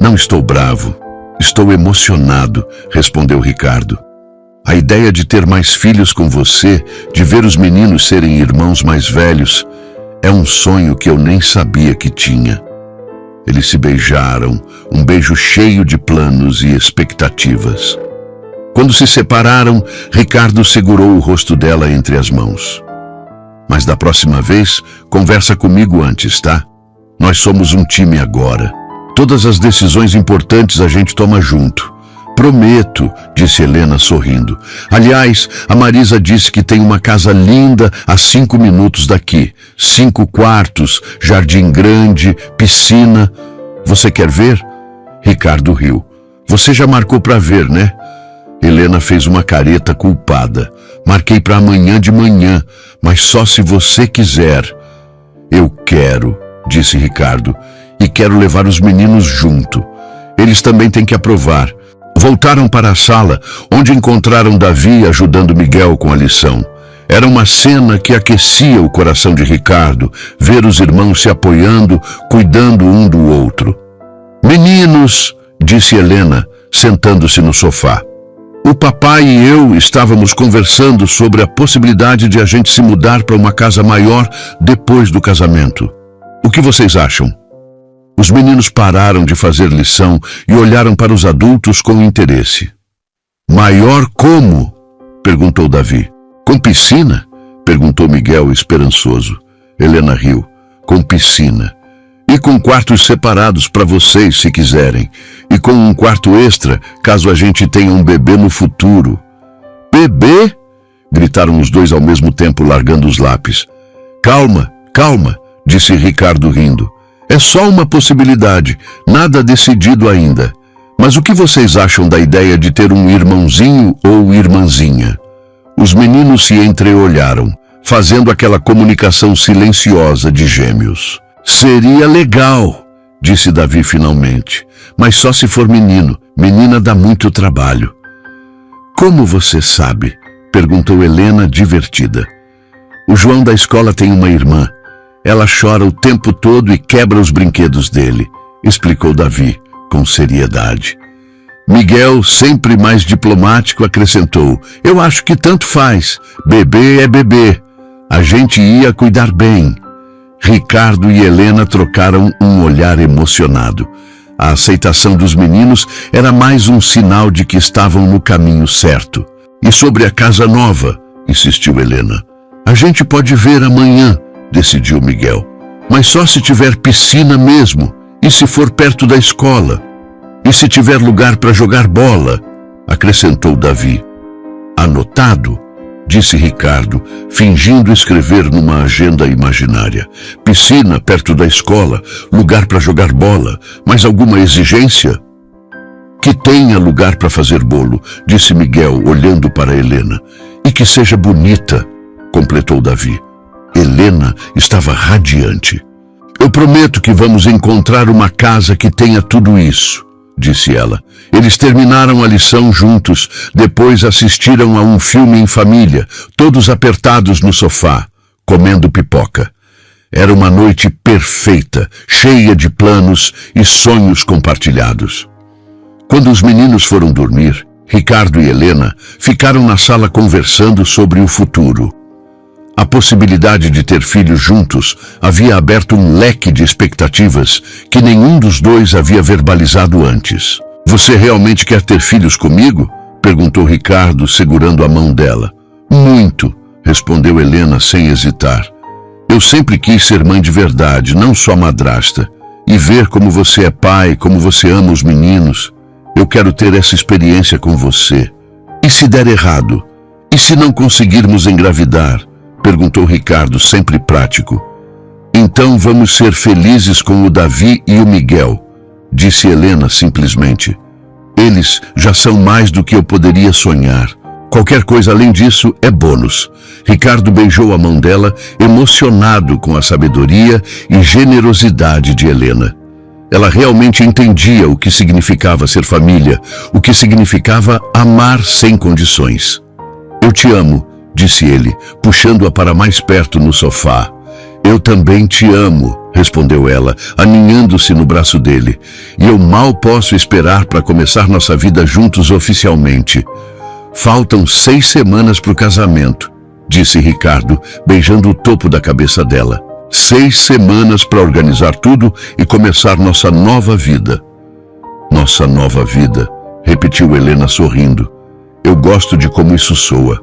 Não estou bravo, estou emocionado, respondeu Ricardo. A ideia de ter mais filhos com você, de ver os meninos serem irmãos mais velhos, é um sonho que eu nem sabia que tinha. Eles se beijaram, um beijo cheio de planos e expectativas. Quando se separaram, Ricardo segurou o rosto dela entre as mãos. Mas da próxima vez, conversa comigo antes, tá? Nós somos um time agora. Todas as decisões importantes a gente toma junto. Prometo, disse Helena sorrindo. Aliás, a Marisa disse que tem uma casa linda a 5 minutos daqui. 5 quartos, jardim grande, piscina. Você quer ver? Ricardo riu. Você já marcou para ver, né? Helena fez uma careta culpada. Marquei para amanhã de manhã, mas só se você quiser. Eu quero, disse Ricardo, e quero levar os meninos junto. Eles também têm que aprovar. Voltaram para a sala, onde encontraram Davi ajudando Miguel com a lição. Era uma cena que aquecia o coração de Ricardo, ver os irmãos se apoiando, cuidando um do outro. Meninos, disse Helena, sentando-se no sofá. O papai e eu estávamos conversando sobre a possibilidade de a gente se mudar para uma casa maior depois do casamento. O que vocês acham? Os meninos pararam de fazer lição e olharam para os adultos com interesse. Maior como? Perguntou Davi. Com piscina? Perguntou Miguel esperançoso. Helena riu. Com piscina. E com quartos separados para vocês, se quiserem. E com um quarto extra, caso a gente tenha um bebê no futuro. Bebê? Gritaram os dois ao mesmo tempo, largando os lápis. Calma, disse Ricardo rindo. É só uma possibilidade, nada decidido ainda. Mas o que vocês acham da ideia de ter um irmãozinho ou irmãzinha? Os meninos se entreolharam, fazendo aquela comunicação silenciosa de gêmeos. Seria legal, disse Davi finalmente, mas só se for menino. Menina dá muito trabalho. Como você sabe? Perguntou Helena, divertida. O João da escola tem uma irmã. Ela chora o tempo todo e quebra os brinquedos dele, explicou Davi, com seriedade. Miguel, sempre mais diplomático, acrescentou. Eu acho que tanto faz. Bebê é bebê. A gente ia cuidar bem. Ricardo e Helena trocaram um olhar emocionado. A aceitação dos meninos era mais um sinal de que estavam no caminho certo. E sobre a casa nova, insistiu Helena. A gente pode ver amanhã, decidiu Miguel. Mas só se tiver piscina mesmo, e se for perto da escola. E se tiver lugar para jogar bola, acrescentou Davi. Anotado, disse Ricardo, fingindo escrever numa agenda imaginária. Piscina perto da escola, lugar para jogar bola, mais alguma exigência? Que tenha lugar para fazer bolo, disse Miguel, olhando para Helena. E que seja bonita, completou Davi. Helena estava radiante. Eu prometo que vamos encontrar uma casa que tenha tudo isso, disse ela. Eles terminaram a lição juntos, depois assistiram a um filme em família, todos apertados no sofá, comendo pipoca. Era uma noite perfeita, cheia de planos e sonhos compartilhados. Quando os meninos foram dormir, Ricardo e Helena ficaram na sala conversando sobre o futuro. A possibilidade de ter filhos juntos havia aberto um leque de expectativas que nenhum dos dois havia verbalizado antes. Você realmente quer ter filhos comigo? Perguntou Ricardo, segurando a mão dela. Muito, respondeu Helena sem hesitar. Eu sempre quis ser mãe de verdade, não só madrasta. E ver como você é pai, como você ama os meninos. Eu quero ter essa experiência com você. E se der errado? E se não conseguirmos engravidar? Perguntou Ricardo, sempre prático. Então vamos ser felizes com o Davi e o Miguel, disse Helena simplesmente. Eles já são mais do que eu poderia sonhar. Qualquer coisa além disso é bônus. Ricardo beijou a mão dela, emocionado com a sabedoria e generosidade de Helena. Ela realmente entendia o que significava ser família, o que significava amar sem condições. Eu te amo, disse ele, puxando-a para mais perto no sofá. Eu também te amo, respondeu ela, aninhando-se no braço dele. E eu mal posso esperar para começar nossa vida juntos oficialmente. Faltam 6 semanas para o casamento, disse Ricardo, beijando o topo da cabeça dela. 6 semanas para organizar tudo e começar nossa nova vida. Nossa nova vida, repetiu Helena sorrindo. Eu gosto de como isso soa.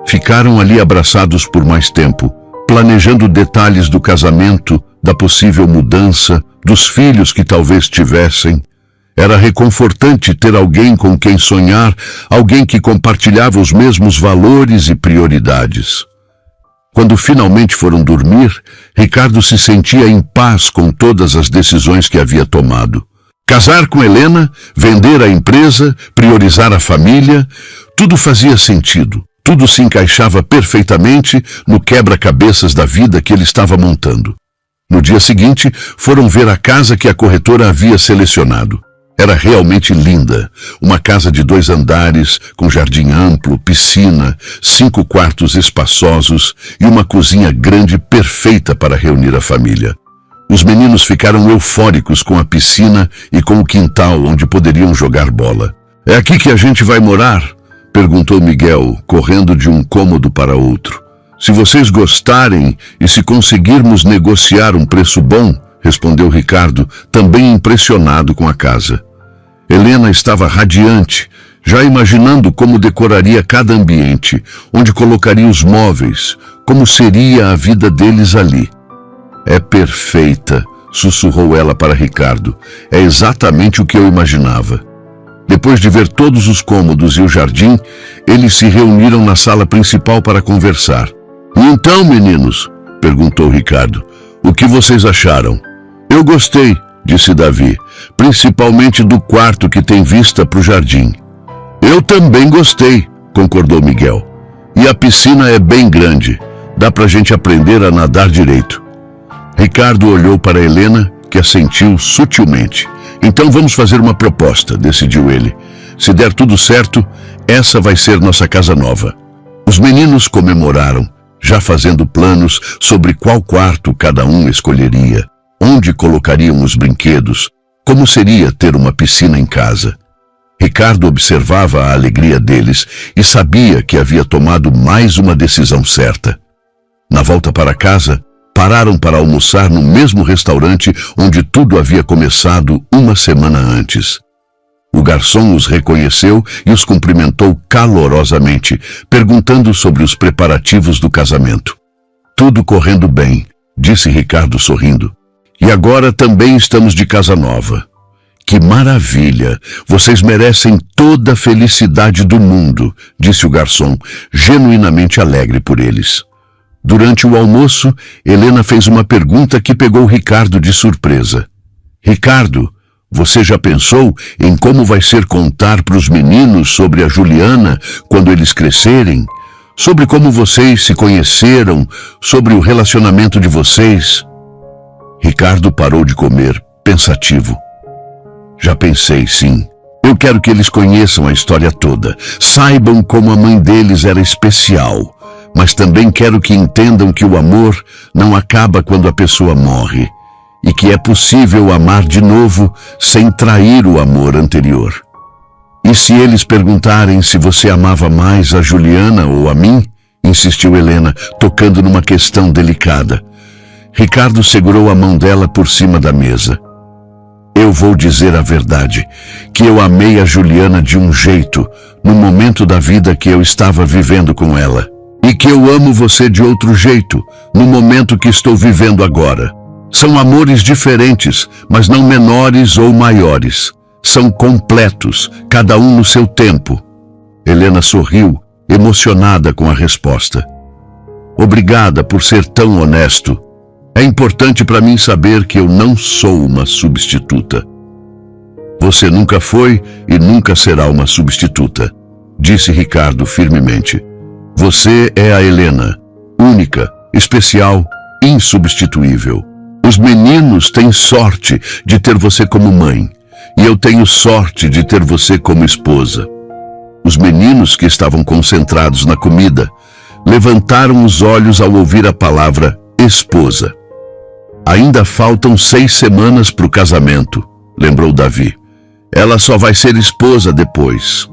Ficaram ali abraçados por mais tempo, planejando detalhes do casamento, da possível mudança, dos filhos que talvez tivessem. Era reconfortante ter alguém com quem sonhar, alguém que compartilhava os mesmos valores e prioridades. Quando finalmente foram dormir, Ricardo se sentia em paz com todas as decisões que havia tomado. Casar com Helena, vender a empresa, priorizar a família, tudo fazia sentido. Tudo se encaixava perfeitamente no quebra-cabeças da vida que ele estava montando. No dia seguinte, foram ver a casa que a corretora havia selecionado. Era realmente linda. Uma casa de 2 andares, com jardim amplo, piscina, 5 quartos espaçosos e uma cozinha grande perfeita para reunir a família. Os meninos ficaram eufóricos com a piscina e com o quintal onde poderiam jogar bola. É aqui que a gente vai morar? Perguntou Miguel, correndo de um cômodo para outro. Se vocês gostarem e se conseguirmos negociar um preço bom, respondeu Ricardo, também impressionado com a casa. Helena estava radiante, já imaginando como decoraria cada ambiente, onde colocaria os móveis, como seria a vida deles ali. É perfeita, sussurrou ela para Ricardo. É exatamente o que eu imaginava. Depois de ver todos os cômodos e o jardim, eles se reuniram na sala principal para conversar. Então, meninos, perguntou Ricardo, o que vocês acharam? Eu gostei, disse Davi, principalmente do quarto que tem vista para o jardim. Eu também gostei, concordou Miguel. E a piscina é bem grande, dá pra gente aprender a nadar direito. Ricardo olhou para Helena, que assentiu sutilmente. Então vamos fazer uma proposta, decidiu ele. Se der tudo certo, essa vai ser nossa casa nova. Os meninos comemoraram, já fazendo planos sobre qual quarto cada um escolheria, onde colocariam os brinquedos, como seria ter uma piscina em casa. Ricardo observava a alegria deles e sabia que havia tomado mais uma decisão certa. Na volta para casa, pararam para almoçar no mesmo restaurante onde tudo havia começado uma semana antes. O garçom os reconheceu e os cumprimentou calorosamente, perguntando sobre os preparativos do casamento. Tudo correndo bem, disse Ricardo sorrindo. E agora também estamos de casa nova. Que maravilha! Vocês merecem toda a felicidade do mundo, disse o garçom, genuinamente alegre por eles. Durante o almoço, Helena fez uma pergunta que pegou Ricardo de surpresa. Ricardo, você já pensou em como vai ser contar para os meninos sobre a Juliana quando eles crescerem? Sobre como vocês se conheceram, sobre o relacionamento de vocês? Ricardo parou de comer, pensativo. Já pensei, sim. Eu quero que eles conheçam a história toda, saibam como a mãe deles era especial, mas também quero que entendam que o amor não acaba quando a pessoa morre e que é possível amar de novo sem trair o amor anterior. E se eles perguntarem se você amava mais a Juliana ou a mim? Insistiu Helena, tocando numa questão delicada. Ricardo segurou a mão dela por cima da mesa. Eu vou dizer a verdade, que eu amei a Juliana de um jeito, no momento da vida que eu estava vivendo com ela. E que eu amo você de outro jeito, no momento que estou vivendo agora. São amores diferentes, mas não menores ou maiores. São completos, cada um no seu tempo. Helena sorriu, emocionada com a resposta. Obrigada por ser tão honesto. É importante para mim saber que eu não sou uma substituta. Você nunca foi e nunca será uma substituta, disse Ricardo firmemente. Você é a Helena, única, especial, insubstituível. Os meninos têm sorte de ter você como mãe, e eu tenho sorte de ter você como esposa. Os meninos, que estavam concentrados na comida, levantaram os olhos ao ouvir a palavra esposa. Ainda faltam 6 semanas para o casamento, lembrou Davi. Ela só vai ser esposa depois.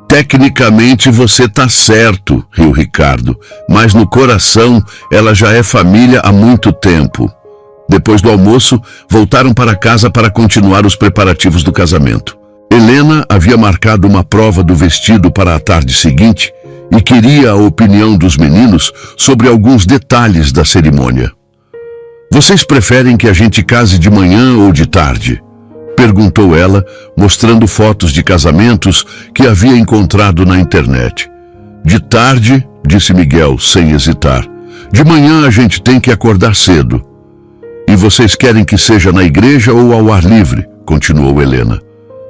Tecnicamente você tá certo, riu Ricardo, mas no coração ela já é família há muito tempo. Depois do almoço, voltaram para casa para continuar os preparativos do casamento. Helena havia marcado uma prova do vestido para a tarde seguinte e queria a opinião dos meninos sobre alguns detalhes da cerimônia. Vocês preferem que a gente case de manhã ou de tarde? Perguntou ela, mostrando fotos de casamentos que havia encontrado na internet. De tarde, disse Miguel, sem hesitar. De manhã a gente tem que acordar cedo. E vocês querem que seja na igreja ou ao ar livre? Continuou Helena.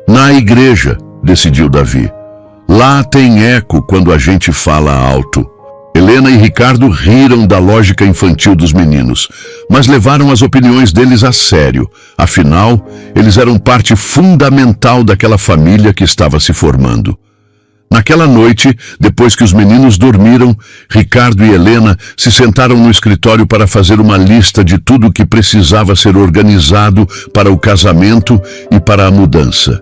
Na igreja, decidiu Davi. Lá tem eco quando a gente fala alto. Helena e Ricardo riram da lógica infantil dos meninos, mas levaram as opiniões deles a sério. Afinal, eles eram parte fundamental daquela família que estava se formando. Naquela noite, depois que os meninos dormiram, Ricardo e Helena se sentaram no escritório para fazer uma lista de tudo o que precisava ser organizado para o casamento e para a mudança.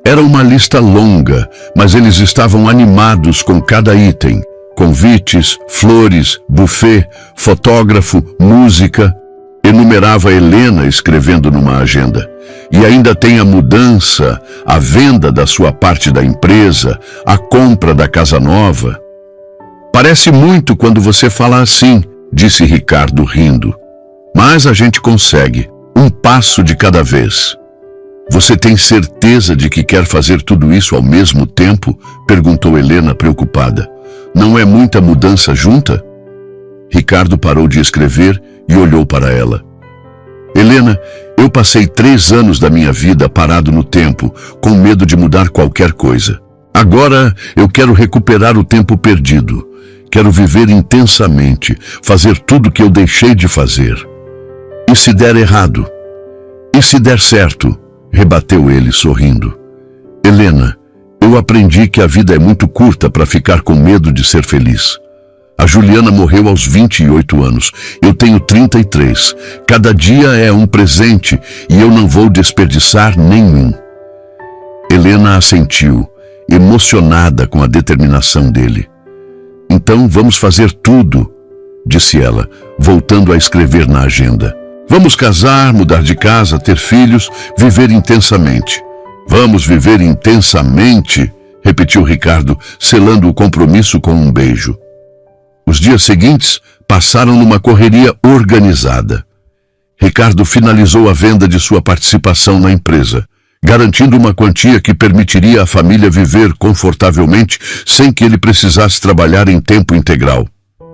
Era uma lista longa, mas eles estavam animados com cada item. Convites, flores, buffet, fotógrafo, música. Enumerava Helena escrevendo numa agenda. E ainda tem a mudança, a venda da sua parte da empresa, a compra da casa nova. Parece muito quando você fala assim, disse Ricardo rindo. Mas a gente consegue, um passo de cada vez. Você tem certeza de que quer fazer tudo isso ao mesmo tempo? Perguntou Helena preocupada. Não é muita mudança junta? Ricardo parou de escrever e olhou para ela. Helena, eu passei 3 anos da minha vida parado no tempo, com medo de mudar qualquer coisa. Agora eu quero recuperar o tempo perdido. Quero viver intensamente, fazer tudo que eu deixei de fazer. E se der errado? E se der certo? Rebateu ele sorrindo. Helena, eu aprendi que a vida é muito curta para ficar com medo de ser feliz. A Juliana morreu aos 28 anos. Eu tenho 33. Cada dia é um presente e eu não vou desperdiçar nenhum. Helena assentiu, emocionada com a determinação dele. Então vamos fazer tudo. disse ela, voltando a escrever na agenda. Vamos casar, mudar de casa, ter filhos, viver intensamente. Vamos viver intensamente, repetiu Ricardo, selando o compromisso com um beijo. Os dias seguintes passaram numa correria organizada. Ricardo finalizou a venda de sua participação na empresa, garantindo uma quantia que permitiria à família viver confortavelmente sem que ele precisasse trabalhar em tempo integral.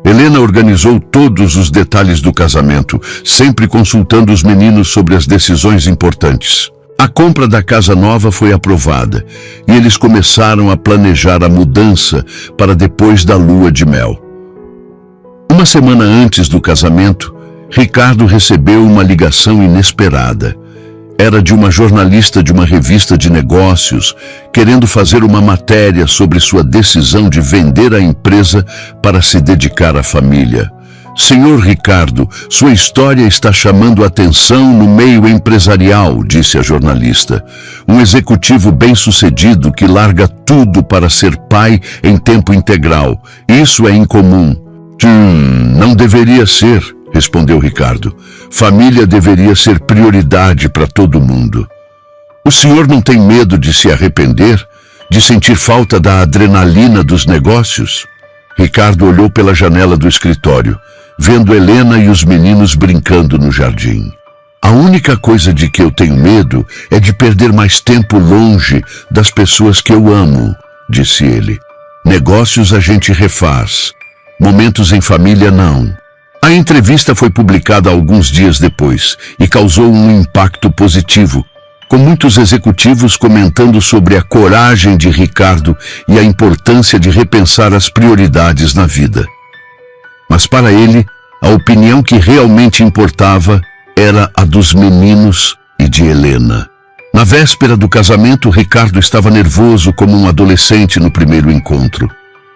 Helena organizou todos os detalhes do casamento, sempre consultando os meninos sobre as decisões importantes. A compra da casa nova foi aprovada e eles começaram a planejar a mudança para depois da lua de mel. Uma semana antes do casamento, Ricardo recebeu uma ligação inesperada. Era de uma jornalista de uma revista de negócios, querendo fazer uma matéria sobre sua decisão de vender a empresa para se dedicar à família. Senhor Ricardo, sua história está chamando atenção no meio empresarial, disse a jornalista. Um executivo bem-sucedido que larga tudo para ser pai em tempo integral. Isso é incomum. Não deveria ser, respondeu Ricardo. Família deveria ser prioridade para todo mundo. O senhor não tem medo de se arrepender? De sentir falta da adrenalina dos negócios? Ricardo olhou pela janela do escritório, vendo Helena e os meninos brincando no jardim. A única coisa de que eu tenho medo é de perder mais tempo longe das pessoas que eu amo, disse ele. Negócios a gente refaz. Momentos em família não. A entrevista foi publicada alguns dias depois e causou um impacto positivo, com muitos executivos comentando sobre a coragem de Ricardo e a importância de repensar as prioridades na vida. Mas para ele, a opinião que realmente importava era a dos meninos e de Helena. Na véspera do casamento, Ricardo estava nervoso como um adolescente no primeiro encontro.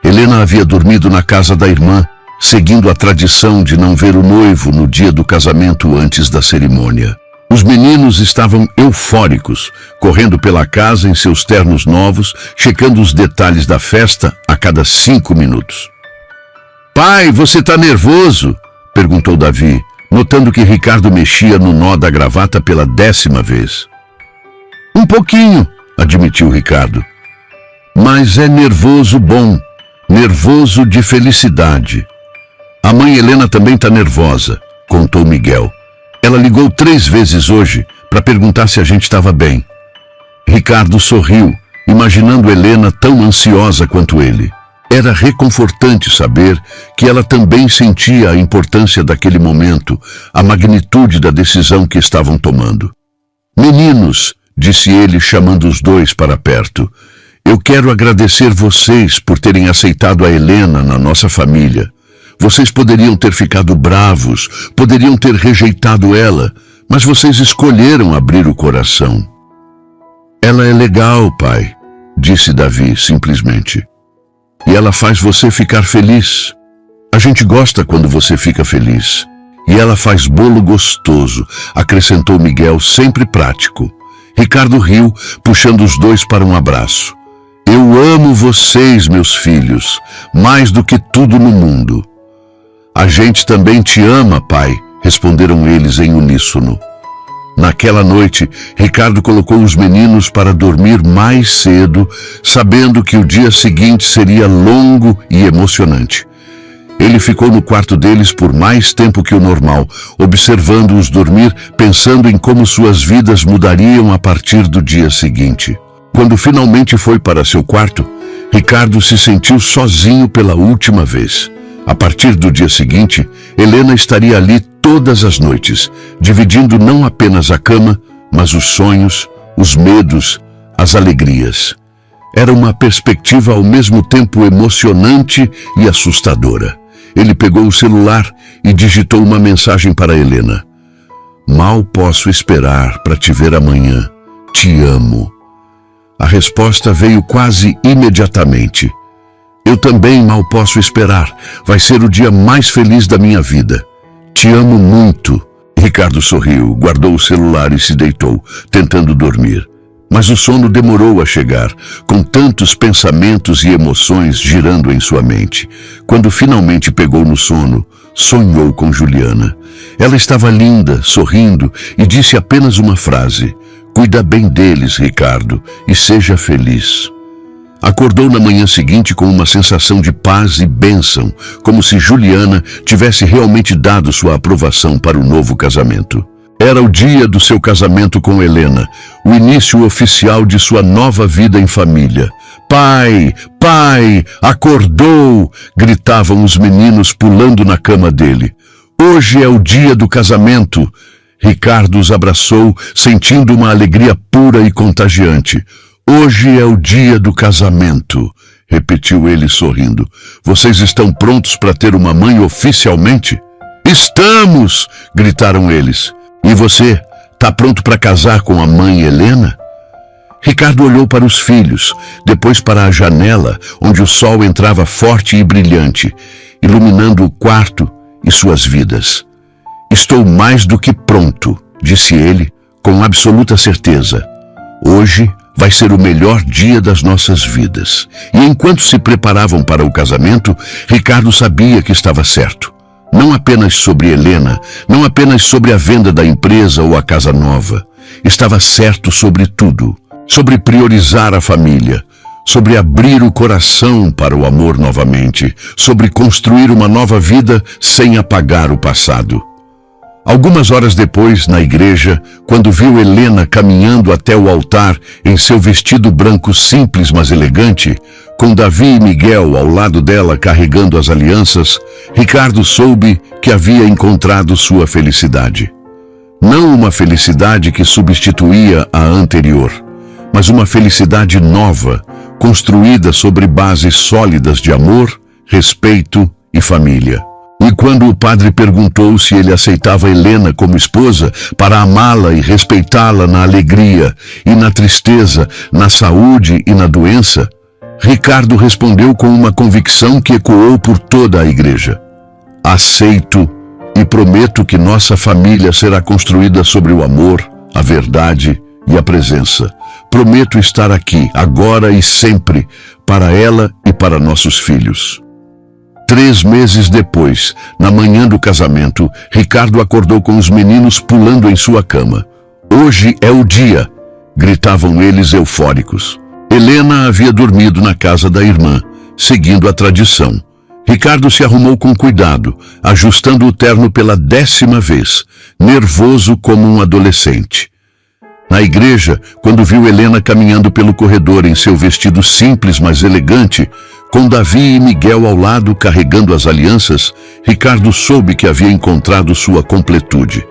Helena havia dormido na casa da irmã, seguindo a tradição de não ver o noivo no dia do casamento antes da cerimônia. Os meninos estavam eufóricos, correndo pela casa em seus ternos novos, checando os detalhes da festa a cada 5 minutos. Pai, você está nervoso? Perguntou Davi, notando que Ricardo mexia no nó da gravata pela 10ª vez. Um pouquinho, admitiu Ricardo. Mas é nervoso bom, nervoso de felicidade. A mãe Helena também está nervosa, contou Miguel. Ela ligou 3 vezes hoje para perguntar se a gente estava bem. Ricardo sorriu, imaginando Helena tão ansiosa quanto ele. Era reconfortante saber que ela também sentia a importância daquele momento, a magnitude da decisão que estavam tomando. Meninos, disse ele chamando os dois para perto, eu quero agradecer vocês por terem aceitado a Helena na nossa família. Vocês poderiam ter ficado bravos, poderiam ter rejeitado ela, mas vocês escolheram abrir o coração. Ela é legal, pai, disse Davi simplesmente. E ela faz você ficar feliz. A gente gosta quando você fica feliz. E ela faz bolo gostoso, acrescentou Miguel, sempre prático. Ricardo riu, puxando os dois para um abraço. Eu amo vocês, meus filhos, mais do que tudo no mundo. A gente também te ama, pai, responderam eles em uníssono. Naquela noite, Ricardo colocou os meninos para dormir mais cedo, sabendo que o dia seguinte seria longo e emocionante. Ele ficou no quarto deles por mais tempo que o normal, observando-os dormir, pensando em como suas vidas mudariam a partir do dia seguinte. Quando finalmente foi para seu quarto, Ricardo se sentiu sozinho pela última vez. A partir do dia seguinte, Helena estaria ali todas as noites, dividindo não apenas a cama, mas os sonhos, os medos, as alegrias. Era uma perspectiva ao mesmo tempo emocionante e assustadora. Ele pegou o celular e digitou uma mensagem para Helena. Mal posso esperar para te ver amanhã. Te amo. A resposta veio quase imediatamente. Eu também mal posso esperar. Vai ser o dia mais feliz da minha vida. Te amo muito. Ricardo sorriu, guardou o celular e se deitou, tentando dormir. Mas o sono demorou a chegar, com tantos pensamentos e emoções girando em sua mente. Quando finalmente pegou no sono, sonhou com Juliana. Ela estava linda, sorrindo, e disse apenas uma frase: "Cuida bem deles, Ricardo, e seja feliz." Acordou na manhã seguinte com uma sensação de paz e bênção, como se Juliana tivesse realmente dado sua aprovação para o novo casamento. Era o dia do seu casamento com Helena, o início oficial de sua nova vida em família. "Pai, pai, acordou!" gritavam os meninos pulando na cama dele. "Hoje é o dia do casamento." Ricardo os abraçou, sentindo uma alegria pura e contagiante. "Hoje é o dia do casamento", repetiu ele sorrindo. "Vocês estão prontos para ter uma mãe oficialmente?" "Estamos!" gritaram eles. "E você, está pronto para casar com a mãe Helena?" Ricardo olhou para os filhos, depois para a janela, onde o sol entrava forte e brilhante, iluminando o quarto e suas vidas. "Estou mais do que pronto", disse ele, com absoluta certeza. "Hoje vai ser o melhor dia das nossas vidas." E enquanto se preparavam para o casamento, Ricardo sabia que estava certo. Não apenas sobre Helena, não apenas sobre a venda da empresa ou a casa nova. Estava certo sobre tudo. Sobre priorizar a família, sobre abrir o coração para o amor novamente, sobre construir uma nova vida sem apagar o passado. Algumas horas depois, na igreja, quando viu Helena caminhando até o altar em seu vestido branco simples mas elegante, com Davi e Miguel ao lado dela carregando as alianças, Ricardo soube que havia encontrado sua felicidade. Não uma felicidade que substituía a anterior, mas uma felicidade nova, construída sobre bases sólidas de amor, respeito e família. E quando o padre perguntou se ele aceitava Helena como esposa para amá-la e respeitá-la na alegria e na tristeza, na saúde e na doença, Ricardo respondeu com uma convicção que ecoou por toda a igreja: "Aceito e prometo que nossa família será construída sobre o amor, a verdade e a presença. Prometo estar aqui, agora e sempre, para ela e para nossos filhos." 3 meses depois, na manhã do casamento, Ricardo acordou com os meninos pulando em sua cama. "Hoje é o dia!" gritavam eles eufóricos. Helena havia dormido na casa da irmã, seguindo a tradição. Ricardo se arrumou com cuidado, ajustando o terno pela 10ª vez, nervoso como um adolescente. Na igreja, quando viu Helena caminhando pelo corredor em seu vestido simples mas elegante, com Davi e Miguel ao lado carregando as alianças, Ricardo soube que havia encontrado sua completude.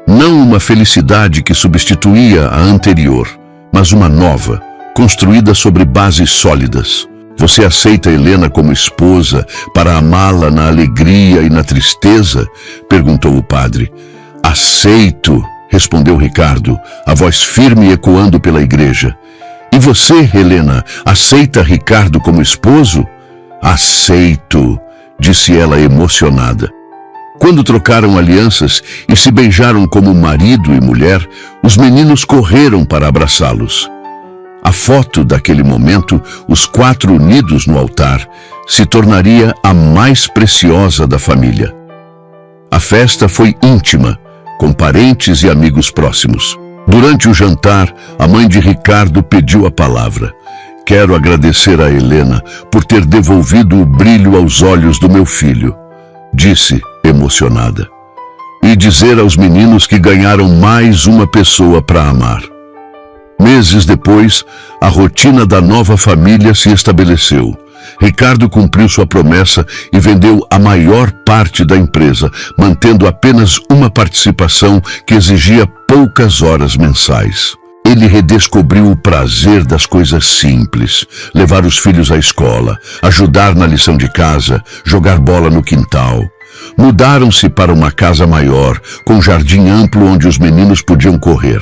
Não uma felicidade que substituía a anterior, mas uma nova, construída sobre bases sólidas. "Você aceita Helena como esposa para amá-la na alegria e na tristeza?" perguntou o padre. "Aceito", respondeu Ricardo, a voz firme ecoando pela igreja. "E você, Helena, aceita Ricardo como esposo?" "Aceito", disse ela emocionada. Quando trocaram alianças e se beijaram como marido e mulher, os meninos correram para abraçá-los. A foto daquele momento, os 4 unidos no altar, se tornaria a mais preciosa da família. A festa foi íntima, com parentes e amigos próximos. Durante o jantar, a mãe de Ricardo pediu a palavra. "Quero agradecer a Helena por ter devolvido o brilho aos olhos do meu filho", disse, emocionada. "E dizer aos meninos que ganharam mais uma pessoa para amar." Meses depois, a rotina da nova família se estabeleceu. Ricardo cumpriu sua promessa e vendeu a maior parte da empresa, mantendo apenas uma participação que exigia poucas horas mensais. Ele redescobriu o prazer das coisas simples: levar os filhos à escola, ajudar na lição de casa, jogar bola no quintal. Mudaram-se para uma casa maior, com jardim amplo onde os meninos podiam correr.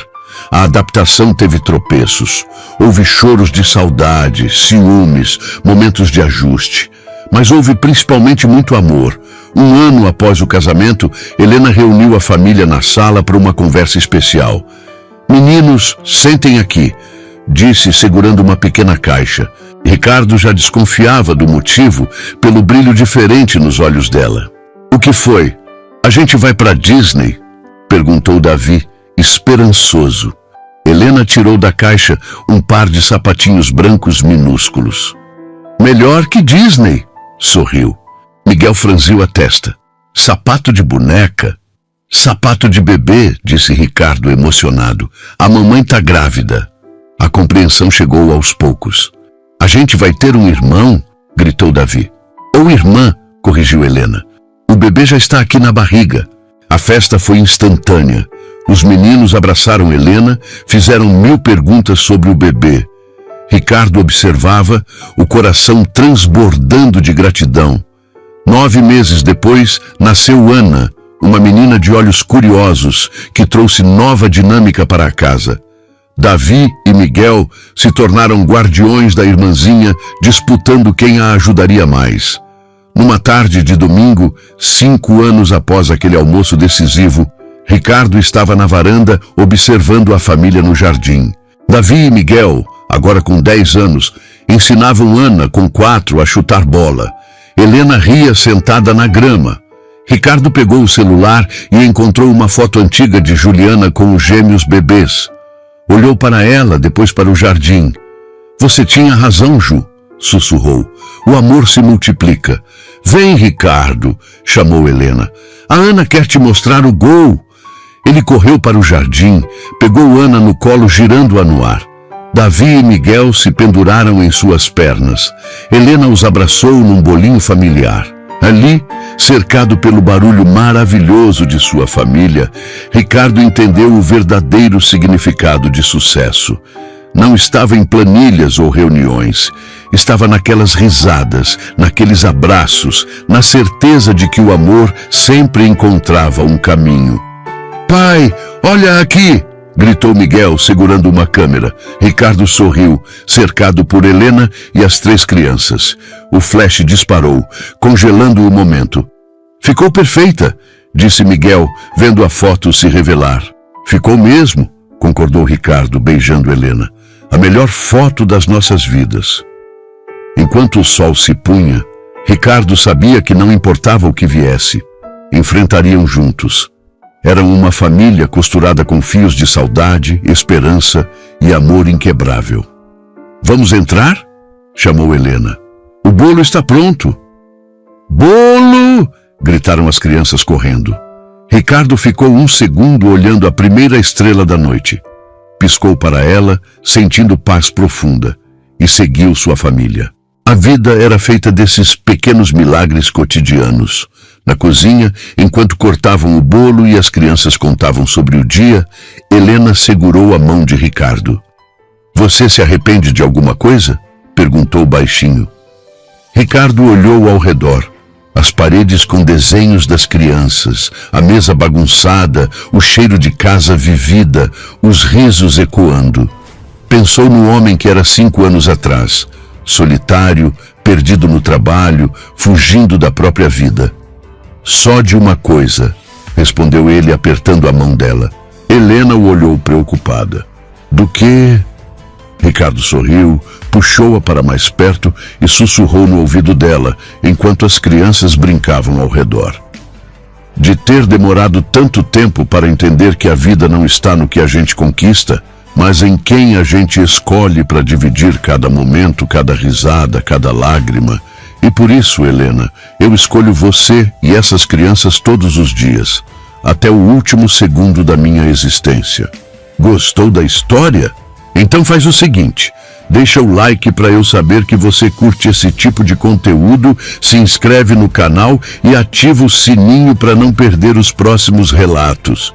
A adaptação teve tropeços. Houve choros de saudade, ciúmes, momentos de ajuste. Mas houve principalmente muito amor. 1 ano após o casamento, Helena reuniu a família na sala para uma conversa especial. "Meninos, sentem aqui", disse, segurando uma pequena caixa. Ricardo já desconfiava do motivo pelo brilho diferente nos olhos dela. O que foi? A gente vai para Disney? Perguntou Davi, esperançoso. Helena tirou da caixa um par de sapatinhos brancos minúsculos. Melhor que Disney, sorriu. Miguel franziu a testa. Sapato de boneca? Sapato de bebê, disse Ricardo emocionado. A mamãe tá grávida. A compreensão chegou aos poucos. A gente vai ter um irmão? Gritou Davi. Ou irmã, corrigiu Helena. O bebê já está aqui na barriga. A festa foi instantânea. Os meninos abraçaram Helena, fizeram 1000 perguntas sobre o bebê. Ricardo observava, o coração transbordando de gratidão. 9 meses depois, nasceu Ana, uma menina de olhos curiosos, que trouxe nova dinâmica para a casa. Davi e Miguel se tornaram guardiões da irmãzinha, disputando quem a ajudaria mais. Numa tarde de domingo, 5 anos após aquele almoço decisivo, Ricardo estava na varanda observando a família no jardim. Davi e Miguel, agora com 10 anos, ensinavam Ana, com 4, a chutar bola. Helena ria sentada na grama. Ricardo pegou o celular e encontrou uma foto antiga de Juliana com os gêmeos bebês. Olhou para ela, depois para o jardim. Você tinha razão, Ju, sussurrou. O amor se multiplica. Vem, Ricardo, chamou Helena. A Ana quer te mostrar o gol. Ele correu para o jardim, pegou Ana no colo, girando-a no ar. Davi e Miguel se penduraram em suas pernas. Helena os abraçou num bolinho familiar. Ali, cercado pelo barulho maravilhoso de sua família, Ricardo entendeu o verdadeiro significado de sucesso. Não estava em planilhas ou reuniões. Estava naquelas risadas, naqueles abraços, na certeza de que o amor sempre encontrava um caminho. Pai, olha aqui! Gritou Miguel, segurando uma câmera. Ricardo sorriu, cercado por Helena e as 3 crianças. O flash disparou, congelando o momento. Ficou perfeita, disse Miguel, vendo a foto se revelar. Ficou mesmo, concordou Ricardo, beijando Helena. A melhor foto das nossas vidas. Enquanto o sol se punha, Ricardo sabia que não importava o que viesse. Enfrentariam juntos. Eram uma família costurada com fios de saudade, esperança e amor inquebrável. Vamos entrar? Chamou Helena. O bolo está pronto. Bolo! Gritaram as crianças correndo. Ricardo ficou 1 segundo olhando a primeira estrela da noite. Piscou para ela, sentindo paz profunda, e seguiu sua família. A vida era feita desses pequenos milagres cotidianos. Na cozinha, enquanto cortavam o bolo e as crianças contavam sobre o dia, Helena segurou a mão de Ricardo. Você se arrepende de alguma coisa? Perguntou baixinho. Ricardo olhou ao redor. As paredes com desenhos das crianças, a mesa bagunçada, o cheiro de casa vivida, os risos ecoando. Pensou no homem que era 5 anos atrás, solitário, perdido no trabalho, fugindo da própria vida. Só de uma coisa, respondeu ele apertando a mão dela. Helena o olhou preocupada. Do quê? Ricardo sorriu, puxou-a para mais perto e sussurrou no ouvido dela, enquanto as crianças brincavam ao redor. De ter demorado tanto tempo para entender que a vida não está no que a gente conquista, mas em quem a gente escolhe para dividir cada momento, cada risada, cada lágrima. E por isso, Helena, eu escolho você e essas crianças todos os dias, até o último segundo da minha existência. Gostou da história? Então faz o seguinte, deixa o like para eu saber que você curte esse tipo de conteúdo, se inscreve no canal e ativa o sininho para não perder os próximos relatos.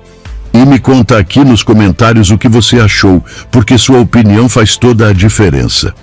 E me conta aqui nos comentários o que você achou, porque sua opinião faz toda a diferença.